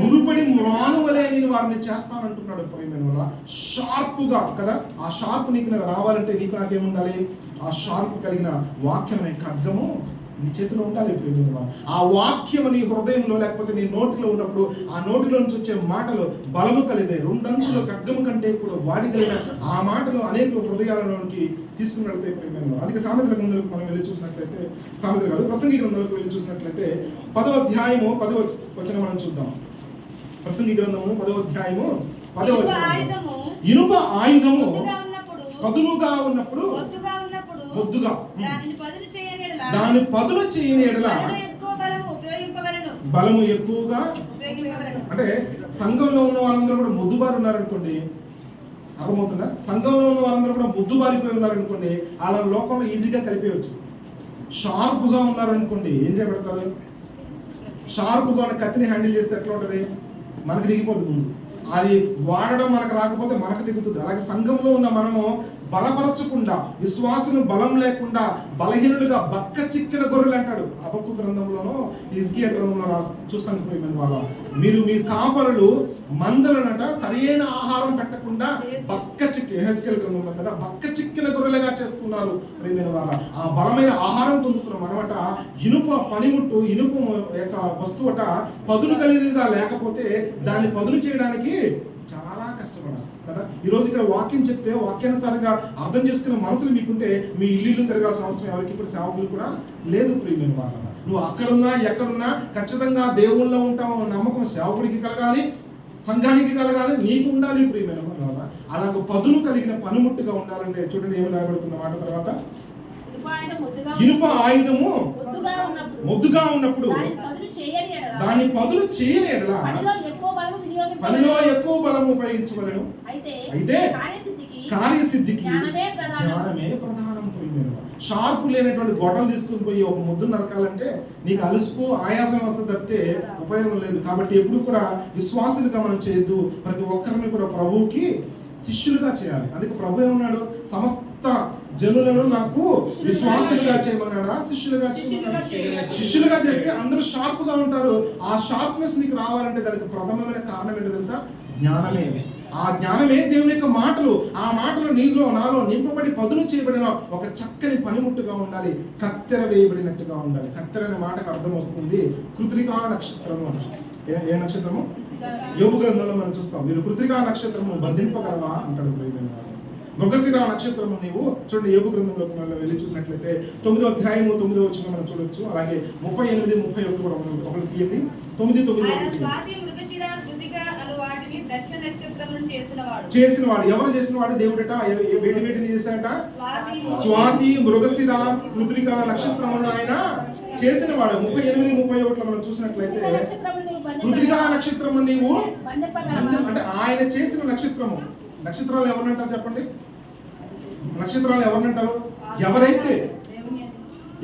S2: మురుపడి మ్రానువలే నేను వారిని చేస్తానంటున్నాడు ప్రియమైన వల్ల. షార్ప్గా కదా, ఆ షార్ప్ నీకు రావాలంటే నీకు నాకేముండాలి? ఆ షార్ప్ కలిగిన వాక్యం అనే ఖడ్గము నీ చేతిలో ఉండాలి ప్రియమైన. ఆ వాక్యం నీ హృదయంలో లేకపోతే నీ నోటిలో ఉన్నప్పుడు ఆ నోటిలో నుంచి వచ్చే మాటలు బలము కలిదే 2 అంచుల ఖడ్గము కంటే కూడా వాడిగలిగిన ఆ మాటలు అనేక హృదయాలలోకి తీసుకుని వెళ్తాయి ప్రియమైన. అందుకే సామెతల గ్రంథంలోకి మనం వెళ్ళి చూసినట్లయితే, సామెతలు కాదు ప్రసంగి గ్రంథంలోకి వెళ్ళి చూసినట్లయితే 10వ అధ్యాయము 10వ వచనం మనం చూద్దాం. ప్రసంగి గ్రంథము 10వ అధ్యాయము 10వ వచనం. ఇనుప ఆయుధము పదునుగా ఉన్నప్పుడు మొద్దుగా దాని పదును చేయని ఎడల బలము ఎక్కువగా. అంటే సంఘంలో ఉన్న వాళ్ళందరూ కూడా ముద్దుబారి ఉన్నారనుకోండి, అర్థమవుతుందా? సంఘంలో ఉన్న వాళ్ళందరూ కూడా ముద్దుబారిపోయి ఉన్నారనుకోండి, అలా లోకంలో ఈజీగా కలిపేయచ్చు. షార్ప్గా ఉన్నారనుకోండి ఏం చేయబడతారు? షార్ప్గా ఉన్న కత్తిని హ్యాండిల్ చేస్తే ఎట్లా ఉంటుంది? మనకు దిగిపోతుంది ముందు. అది వాడడం మనకు రాకపోతే మనకు దిగుతుంది. అలాగే సంఘంలో ఉన్న మనము బలపరచకుండా, విశ్వాసం బలం లేకుండా బలహీనులుగా బక్క చిక్కిన గొర్రెలు అంటాడు హబక్కు గ్రంథంలోనూ హిజ్కియా గ్రంథంలో చూస్తాను పోయిన వాళ్ళ. మీరు మీ కాపరులు మందలనట సరైన ఆహారం పెట్టకుండా బక్క చిక్కి, హెజ్కేల్ గ్రంథంలో కదా, బక్క చిక్కిన గొర్రెలుగా చేస్తున్నారు ప్రియమైన వాళ్ళ. ఆ బలమైన ఆహారం పొందుకున్న మనమట ఇనుప పనిముట్టు, ఇనుప యొక్క వస్తువట పదును కలిగినదిగా లేకపోతే దాన్ని పదును చేయడానికి చాలా కష్టపడాలి కదా. ఈరోజు ఇక్కడ వాక్యం చెప్తే వాక్యానుసారంగా అర్థం చేసుకునే మనసులు మీకుంటే మీ ఇల్లు తిరగాల్సిన అవసరం ఎవరికి ఇప్పుడు సేవకులు కూడా లేదు ప్రియమైన వాళ్ళ. నువ్వు అక్కడున్నా ఎక్కడున్నా ఖచ్చితంగా దేవుళ్ళలో ఉంటావు నమ్మకం సేవకుడికి కలగాలి, సంఘానికి కలగాలి, నీకు ఉండాలి ప్రియమైన వాళ్ళ. అలాగ పదును కలిగిన పనిముట్టుగా ఉండాలంటే చూడండి ఏమి రాయబడుతున్న మాట తర్వాత, ఇనుప ఆయుధము మొద్దుగా ఉన్నప్పుడు దాని పదులు చేయని ఎడల పనిలో ఎక్కువ బలం ఉపయోగించవలను. అయితే కార్యసిద్ధికి జ్ఞానమే ప్రధానం. షార్ప్ లేనటువంటి గొడవలు తీసుకుని పోయి ఒక ముద్దు నరకాలంటే నీకు అలుసుకు ఆయాసం వస్తే తప్పితే ఉపయోగం లేదు. కాబట్టి ఎప్పుడు కూడా విశ్వాసులుగా మనం చేయొద్దు. ప్రతి ఒక్కరిని కూడా ప్రభువుకి శిష్యులుగా చేయాలి. అందుకే ప్రభు ఏమన్నాడు? సమస్త జనులను నాకు విశ్వాసులుగా చేయమన్నాడా, శిష్యులుగా చేయమన్నాడా? శిష్యులుగా చేస్తే అందరూ షార్ప్ గా ఉంటారు. ఆ షార్ప్నెస్ నీకు రావాలంటే దానికి ప్రథమమైన కారణం ఏంటో తెలుసా? జ్ఞానమే. ఆ జ్ఞానమే దేవుని యొక్క మాటలు. ఆ మాటలు నీలో నాలో నింపబడి పదును చేయబడిన ఒక చక్కని పనిముట్టుగా ఉండాలి, కత్తెర వేయబడినట్టుగా ఉండాలి. కత్తెర అనే మాటకు అర్థం వస్తుంది కృత్రికా నక్షత్రము. ఏ నక్షత్రము? యోబు గ్రంథంలో మనం చూస్తాం. మీరు కృత్రికా నక్షత్రము బంధింపగలవా అంటాడు. మృగశిర నక్షత్రము నీవు చూడండి. యోబు గ్రంథంలోకి మనం వెళ్ళి చూసినట్లయితే 9వ అధ్యాయము 9వ వచనం మనం చూడొచ్చు. అలాగే 38, 31 కూడా ఒకటి తీయండి. 9, 9 చేసిన వాడు ఎవరు చేసిన వాడు? దేవుడట. వేటిని చేశాడట? స్వాతి, మృగశిర, కృత్రికా నక్షత్రములను ఆయన చేసిన వాడు. 38, 31 మనం చూసినట్లయితే కృత్రికా నక్షత్రము నీవు అంటే ఆయన చేసిన నక్షత్రము. నక్షత్రాలు ఎవరినంటారు చెప్పండి? నక్షత్రాలు ఎవరినంటారు?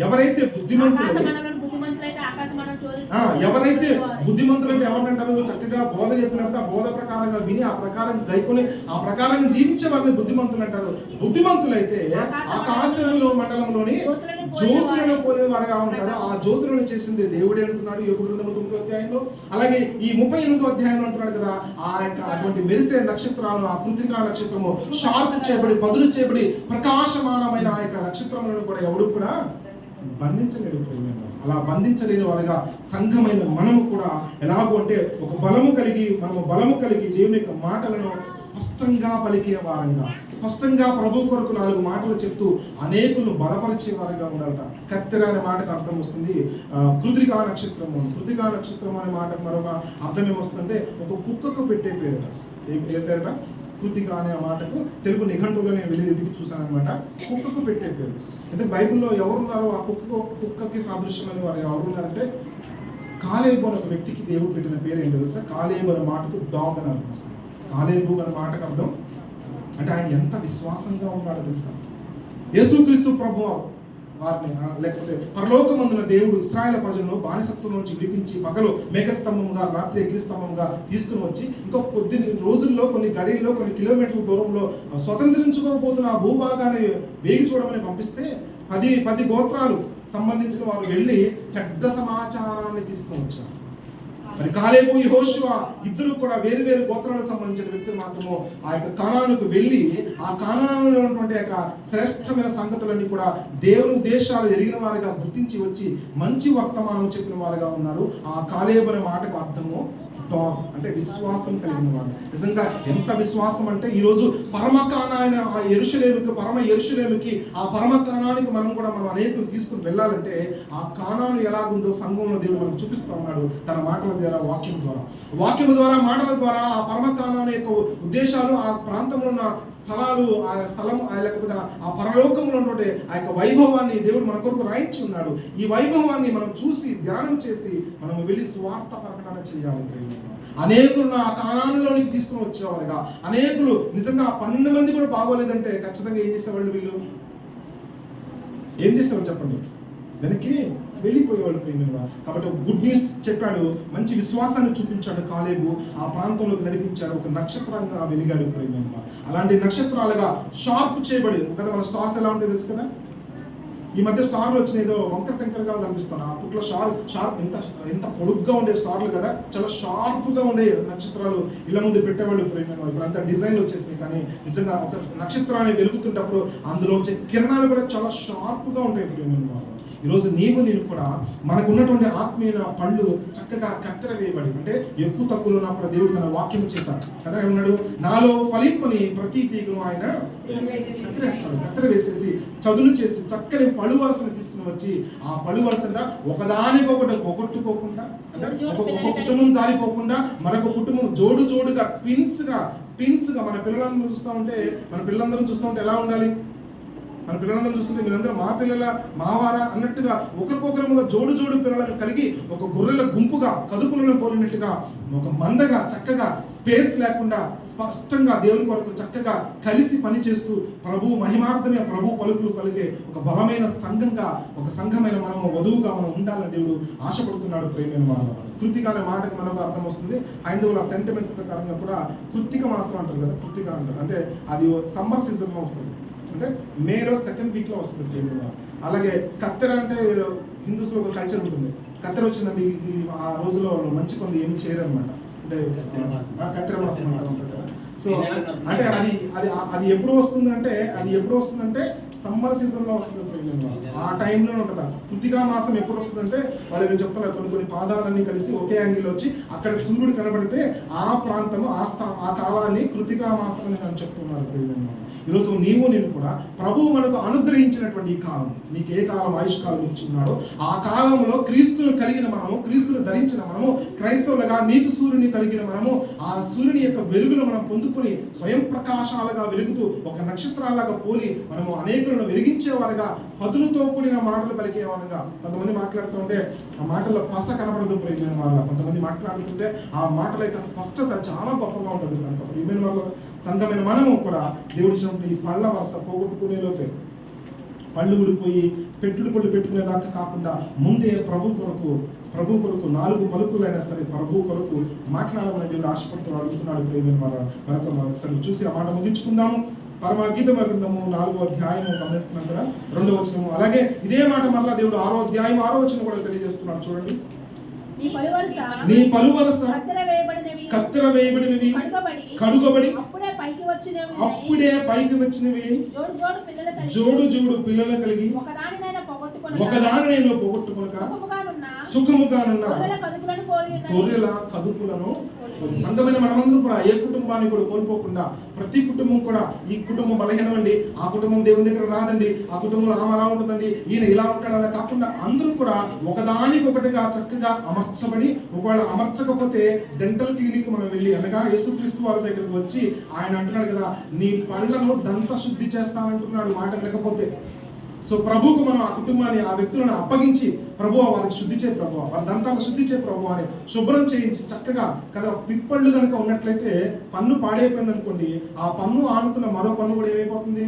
S2: ఎవరైతే బుద్ధిమంతులు, ఎవరైతే బుద్ధిమంతులు అంటే ఎవరినంటారు? చక్కగా బోధ చెప్పినప్పుడు ఆ బోధ ప్రకారంగా విని ఆ ప్రకారం గైకొని ఆ ప్రకారంగా జీవించే వారిని బుద్ధిమంతులు అంటారు. బుద్ధిమంతులైతే ఆకాశంలో మండలంలోని జ్యోతులను పోలే వారుగా ఉంటారు. ఆ జ్యోతులను చేసింది దేవుడే అంటున్నాడు యోబు గ్రంథము 9వ అధ్యాయంలో. అలాగే ఈ 38వ అధ్యాయంలో అంటున్నాడు కదా, ఆ యొక్క అటువంటి మెరిసే నక్షత్రాలు, ఆ కృత్రికా నక్షత్రము షార్ప్ చేయబడి పదులు చేయబడి ప్రకాశమానమైన ఆ యొక్క నక్షత్రములను కూడా ఎవడు కూడా బంధించలేడు. అలా బంధించలేని వారుగా సంఘమైన మనము కూడా ఎలాగో అంటే ఒక బలము కలిగి దేవుని యొక్క మాటలను స్పష్టంగా పలికే వారంగా, స్పష్టంగా ప్రభు కొరకు 4 మాటలు చెప్తూ అనేకులను బలపరిచే వారిగా ఉండాలట. కత్తెర అనే మాటకు అర్థం వస్తుంది కృతికా నక్షత్రము. కృతికా నక్షత్రం అనే మాటకు మరొక అర్థం ఏమొస్తుందంటే ఒక కుక్కకు పెట్టే పేరుట. ఏం పేరుట? కృతిక అనే మాటకు తెలుగు నిఘంటువులో నేను వెళ్ళి ఎదిగి చూశాను అనమాట. కుక్కకు పెట్టే పేరు. అయితే బైబిల్లో ఎవరున్నారో ఆ కుక్కకి సాదృశ్యమైన వారు ఎవరున్నారంటే కాలేబు అనే ఒక వ్యక్తికి దేవుడు పెట్టిన పేరు ఏంటో తెలుసా? కాలేబు అనే మాటకు డాగ్ అని అర్థం వస్తుంది. కాలేబు అనే మాటకు అర్థం అంటే ఆయన ఎంత విశ్వాసంగా ఉన్నాడో తెలుసా? యేసుక్రీస్తు ప్రభువు వారిని లేకపోతే పరలోకమందున దేవుడు ఇశ్రాయేలు ప్రజలను బానిసత్వం నుంచి విడిపించి పగలు మేఘస్తంభంగా రాత్రి అగ్నిస్తంభంగా తీసుకుని వచ్చి ఇంకో కొద్ది రోజుల్లో కొన్ని గడిల్లో కొన్ని కిలోమీటర్ల దూరంలో స్వతంత్రించుకోకపోతున్న ఆ భూభాగాన్ని వేగి చూడమని పంపిస్తే 10 గోత్రాలు సంబంధించిన వారు వెళ్ళి చెడ్డ సమాచారాన్ని తీసుకుని వచ్చారు. మరి కాలేబు యెహోషువ ఇద్దరు కూడా వేరు వేరు గోత్రాలకు సంబంధించిన వ్యక్తులు మాత్రము ఆ యొక్క కానానుకు వెళ్ళి ఆ కానానులో ఉన్నటువంటి యొక్క శ్రేష్టమైన సంగతులన్నీ కూడా దేవుని ఉద్దేశాలు ఎరిగిన వారిగా గుర్తించి వచ్చి మంచి వర్తమానం చెప్పిన వారుగా ఉన్నారు. ఆ కాలేబు అనే మాటకు అర్థము డాగ్ అంటే విశ్వాసం కలిగిన వాడు. నిజంగా ఎంత విశ్వాసం అంటే ఈరోజు పరమకానాయన ఆ యెరూషలేముకి ఆ పరమకానానికి మనం అనేకులు తీసుకుని వెళ్ళాలంటే ఆ కానాను ఎలాగుందో సంఘంలో దేవుడు మనకు చూపిస్తా ఉన్నాడు తన మాటల ద్వారా, వాక్యం ద్వారా మాటల ద్వారా ఆ పరమకానాను యొక్క ఉద్దేశాలు, ఆ ప్రాంతంలో ఉన్న స్థలాలు, ఆ స్థలం లేకపోతే ఆ పరలోకంలో ఉన్నటువంటి ఆ యొక్క వైభవాన్ని దేవుడు మన కొరకు రాయించి ఉన్నాడు. ఈ వైభవాన్ని మనం చూసి ధ్యానం చేసి మనం వెళ్ళి స్వార్థ ప్రకటన చేయాలి. అనేకులను ఆ కానానులోనికి తీసుకుని వచ్చేవారుగా, అనేకులు నిజంగా 12 మంది కూడా బాగోలేదంటే ఖచ్చితంగా ఏం చేసేవాళ్ళు? వీళ్ళు ఏం చేసేవాళ్ళు చెప్పండి? వెనక్కి వెళ్ళిపోయేవాళ్ళు ప్రేమిగా. కాబట్టి ఒక గుడ్ న్యూస్ చెప్పాడు, మంచి విశ్వాసాన్ని చూపించాడు కాలేబు, ఆ ప్రాంతంలోకి నడిపించాడు, ఒక నక్షత్రంగా వెలిగాడు ప్రేమిగా. అలాంటి నక్షత్రాలుగా షార్ప్ చేయబడి కదా. మన స్టార్స్ ఎలా ఉంటాయి తెలుసు కదా? ఈ మధ్య స్టార్లు వచ్చిన ఏదో వంకర టెంకర్గా కనిపిస్తాను. అప్పట్లో షార్ప్ ఎంత పొడుగ్గా ఉండే స్టార్లు కదా, చాలా షార్ప్గా ఉండే నక్షత్రాలు ఇలా ముందు పెట్టేవాళ్ళు ప్రేమ. ఇప్పుడు అంతా డిజైన్లు వచ్చేసినాయి, కానీ నిజంగా ఒక నక్షత్రాన్ని వెలుగుతుంటప్పుడు అందులో వచ్చే కిరణాలు కూడా చాలా షార్ప్గా ఉంటాయి ప్రేమ. ఈరోజు నేను కూడా మనకు ఉన్నటువంటి ఆత్మీయ పళ్ళు చక్కగా కత్తెర వేయబడి, అంటే ఎక్కువ తక్కువలు ఉన్నప్పుడు దేవుడు తన వాక్యం చేస్తాడు కదా. ఏమన్నాడు? నాలో ఫలింపని ప్రతి తీగను ఆయన కత్తెర వేసేసి చదును చేసి చక్కని పళ్ళు వలసను తీసుకుని వచ్చి ఆ పళ్ళు వలసగా ఒకదానికొకటి పోగొట్టుకోకుండా, అంటే ఒక కుటుంబం జారిపోకుండా మరొక కుటుంబం జోడుగా ట్విన్స్ గా మన పిల్లలందరూ చూస్తూ ఉంటే ఎలా ఉండాలి? మన పిల్లలందరూ చూస్తుంటే మీరందరూ మా పిల్లల మావారా అన్నట్టుగా ఒకరికొకరుగా జోడు పిల్లలను కలిగి ఒక గొర్రెల గుంపుగా కదుపులను పోలినట్టుగా ఒక మందగా చక్కగా స్పేస్ లేకుండా స్పష్టంగా దేవుని కొరకు చక్కగా కలిసి పనిచేస్తూ ప్రభు మహిమార్థమే ప్రభు పలుకులు పలికే ఒక బలమైన సంఘమైన మనము వధువుగా మనం ఉండాలని దేవుడు ఆశపడుతున్నాడు ప్రేమైన వాళ్ళు. కృత్తిక అనే మాటకి మనకు అర్థం వస్తుంది. హైందవుల సెంటిమెంట్స్ ప్రకారంగా కూడా కృత్తిక మాసం అంటారు కదా, కృత్తిక అంటారు. అంటే అది సమ్మర్ సీజన్లో వస్తుంది, అంటే మేలో 2nd వీక్లో వస్తుంది. అలాగే కత్తెర అంటే హిందూస్లో ఒక కల్చర్ ఉంటుంది. కత్తెర వచ్చిందండి ఆ రోజులో మంచి కొంత ఏమి చేయరు అనమాట, అంటే కత్తెర మాసం అంటారు కదా. సో అంటే అది ఎప్పుడు వస్తుందంటే సమ్మర్ సీజన్లో వస్తుంది. ఆ టైంలో ఉంటుంది. కృతికా మాసం ఎప్పుడు వస్తుందంటే వాళ్ళు చెప్తున్నారు, కొన్ని పాదాలన్నీ కలిసి ఒకే యాంగిల్ వచ్చి అక్కడ సూర్యుడు కనబడితే ఆ ప్రాంతము ఆ కాలాన్ని కృతికా మాసం అని చెప్తున్నారు. ఈరోజు నేను కూడా ప్రభువు మనకు అనుగ్రహించినటువంటి ఈ కాలం, నీకు ఏ కాలం ఆయుష్ కాలం ఇచ్చి ఉన్నాడో ఆ కాలంలో క్రీస్తును కలిగిన మనము, క్రీస్తును ధరించిన మనము, క్రైస్తవులుగా నీతి సూర్యుని కలిగిన మనము, ఆ సూర్యుని యొక్క వెలుగును మనం పొందుకుని స్వయం ప్రకాశాలుగా వెలుగుతూ ఒక నక్షత్రాలుగా పోలి మనము అనేకులను వెలిగించేవారుగా, పదులతో కూడిన మాటలు పలికేవారుగా. కొంతమంది మాట్లాడుతుంటే ఆ మాటల్లో పస కనబడదు ప్రియమైన వాళ్ళ, కొంతమంది మాట్లాడుతుంటే ఆ మాటల యొక్క స్పష్టత చాలా గొప్పగా ఉంటుంది. కనుక ప్రియమైన వాళ్ళ సంఘమైన మనము కూడా దేవుడి ఈ పళ్ళ వరుస పోగొట్టుకునే లోపే పళ్ళు ఊడిపోయి పళ్ళు పెట్టుకునేదాకా కాకుండా ముందే ప్రభు కొరకు 4 పలుకులైనా సరే ప్రభు కొరకు మాట్లాడాలని దేవుడు ఆశపడుతూ అడుగుతున్నాడు ప్రియమైన మరొక సరే చూసి ఆ మాట ముగించుకుందాము. పరమగీత గ్రంథము 4వ అధ్యాయము గమనిస్తున్నాం కదా, 2వ వచనము. అలాగే ఇదే మాట మరలా దేవుడు 6వ అధ్యాయం 6వ వచనం కూడా తెలియజేస్తున్నాడు. చూడండి, నీ పలువరస కత్తెర వేయబడినవి కడుగబడి అప్పుడే పైకి వచ్చినవి జోడు పిల్లలు కలిగి ఒకదానినైనా పోగొట్టుకొనక సుఖముగానున్న
S3: గొర్రెల కదుపులను పోలి ఉన్నది.
S2: గొర్రెల కదుపులను సంఘమైన మనమందరం కూడా ఏ కుటుంబాన్ని కూడా కోల్పోకుండా ప్రతి కుటుంబం కూడా ఈ కుటుంబం బలహీనమండి, ఆ కుటుంబం దేవుని దగ్గర రాదండి, ఆ కుటుంబంలో ఆమె అలా ఉంటుందండి, ఈయన ఇలా ఉంటాడు అలా కాకుండా అందరూ కూడా ఒకదానికొకటిగా చక్కగా అమర్చబడి, ఒకవేళ అమర్చకపోతే డెంటల్ క్లినిక్ మనం వెళ్ళి అనగా యేసుక్రీస్తు వారి దగ్గరకు వచ్చి ఆయన అంటున్నాడు కదా, నీ పళ్ళను దంత శుద్ధి చేస్తానంటున్నాడు మాట వినకపోతే. సో ప్రభువుకు మనం ఆ కుటుంబాన్ని ఆ వ్యక్తులను అప్పగించి, ప్రభువా వారికి శుద్ధి చేయ ప్రభువా, వారి దంతాలను శుద్ధి చేయ ప్రభువా అని శుభ్రం చేయించి చక్కగా కదా. పిప్పళ్ళు కనుక ఉన్నట్లయితే పన్ను పాడైపోయింది అనుకోండి, ఆ పన్ను ఆనుకున్న మరో పన్ను కూడా ఏమైపోతుంది,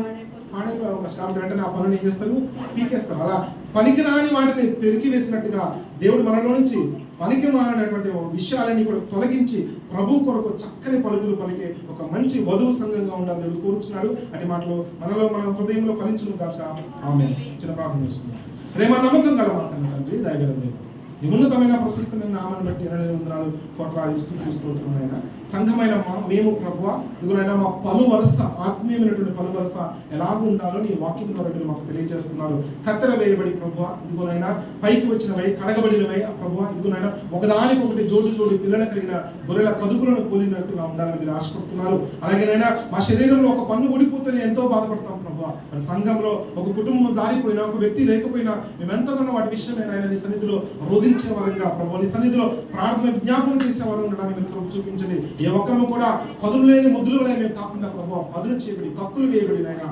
S2: పాడైపోయే అవకాశం. కాబట్టి వెంటనే ఆ పన్నుని ఏం చేస్తారు, పీకేస్తారు. అలా పనికిరాని వాటిని పెరికి వేసినట్టుగా దేవుడు మనలో నుంచి పనికి మారినటువంటి విషయాలన్నీ కూడా తొలగించి ప్రభు కొరకు చక్కని పలుకులు పలికే ఒక మంచి వధువు సంఘంగా ఉండాలని దేవుడు కోరుచున్నాడు. అటు మాటలు మనలో మన హృదయంలో ఫలించును కాక. ఆమేన్. చిన్న ప్రార్థన చేసుకుందాం. ప్రేమ నమ్మకం గల మా తండ్రి, దయగల దేవుడు, నీ ఉన్నతమైన ప్రశస్తమైన నామాన్ని బట్టి 20 వందనాలు కోట్లాది స్తుతులు స్తోత్రములైనా సంఘమైన మేము ప్రభువా ఇదిగోనైనా మా పలు వరుస ఆత్మీయమైనటువంటి పలు వరుస ఎలాగూ ఉండాలో నీ వాక్యం ద్వారా మీరు మాకు తెలియజేస్తున్నారు. కత్తెర వేయబడి ప్రభువా ఇదిగోనైనా పైకి వచ్చినవై కడగబడినవై ప్రభువా ఇదిగోనైనా ఒకదానికొకటి జోడు జోడు పిల్లల కలిగిన గొర్రెల కదుపులను పోలినట్టుగా ఉండాలని మీరు ఆశపడుతున్నారు. అలాగేనైనా మా శరీరంలో ఒక పన్ను ఊడిపోతే ఎంతో బాధపడతాం ప్రభువా. మన సంఘంలో ఒక కుటుంబం జారిపోయినా, ఒక వ్యక్తి లేకపోయినా మేము ఎంతగానో వాటి విషయమైన నీ సన్నిధిలో రోధించే వారంగా ప్రభు, నీ సన్నిధిలో ప్రార్థన విజ్ఞాపనం చేసే వారు ఉండడానికి మీరు ప్రభు చూపించండి. ఏ ఒక్కరు కూడా పదులు లేని ముద్దులు లేని మేము కాకుండా ప్రభు పదులు చేయబడి కక్కులు వేయబడి నాయన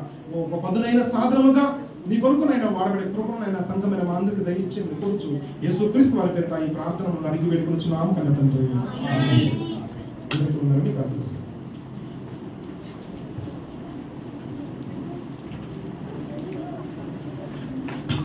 S2: ఒక పదునైన సాధనముగా నీ కొరకునైనా వాడబడే కృపణైనా సంఘమైన మా అందరికి దయచేసి కోరుచు యేసుక్రీస్తు వారి పేరిట ఈ ప్రార్థనను అడిగి వేడుకొనుచున్నాము కన్న తండ్రి.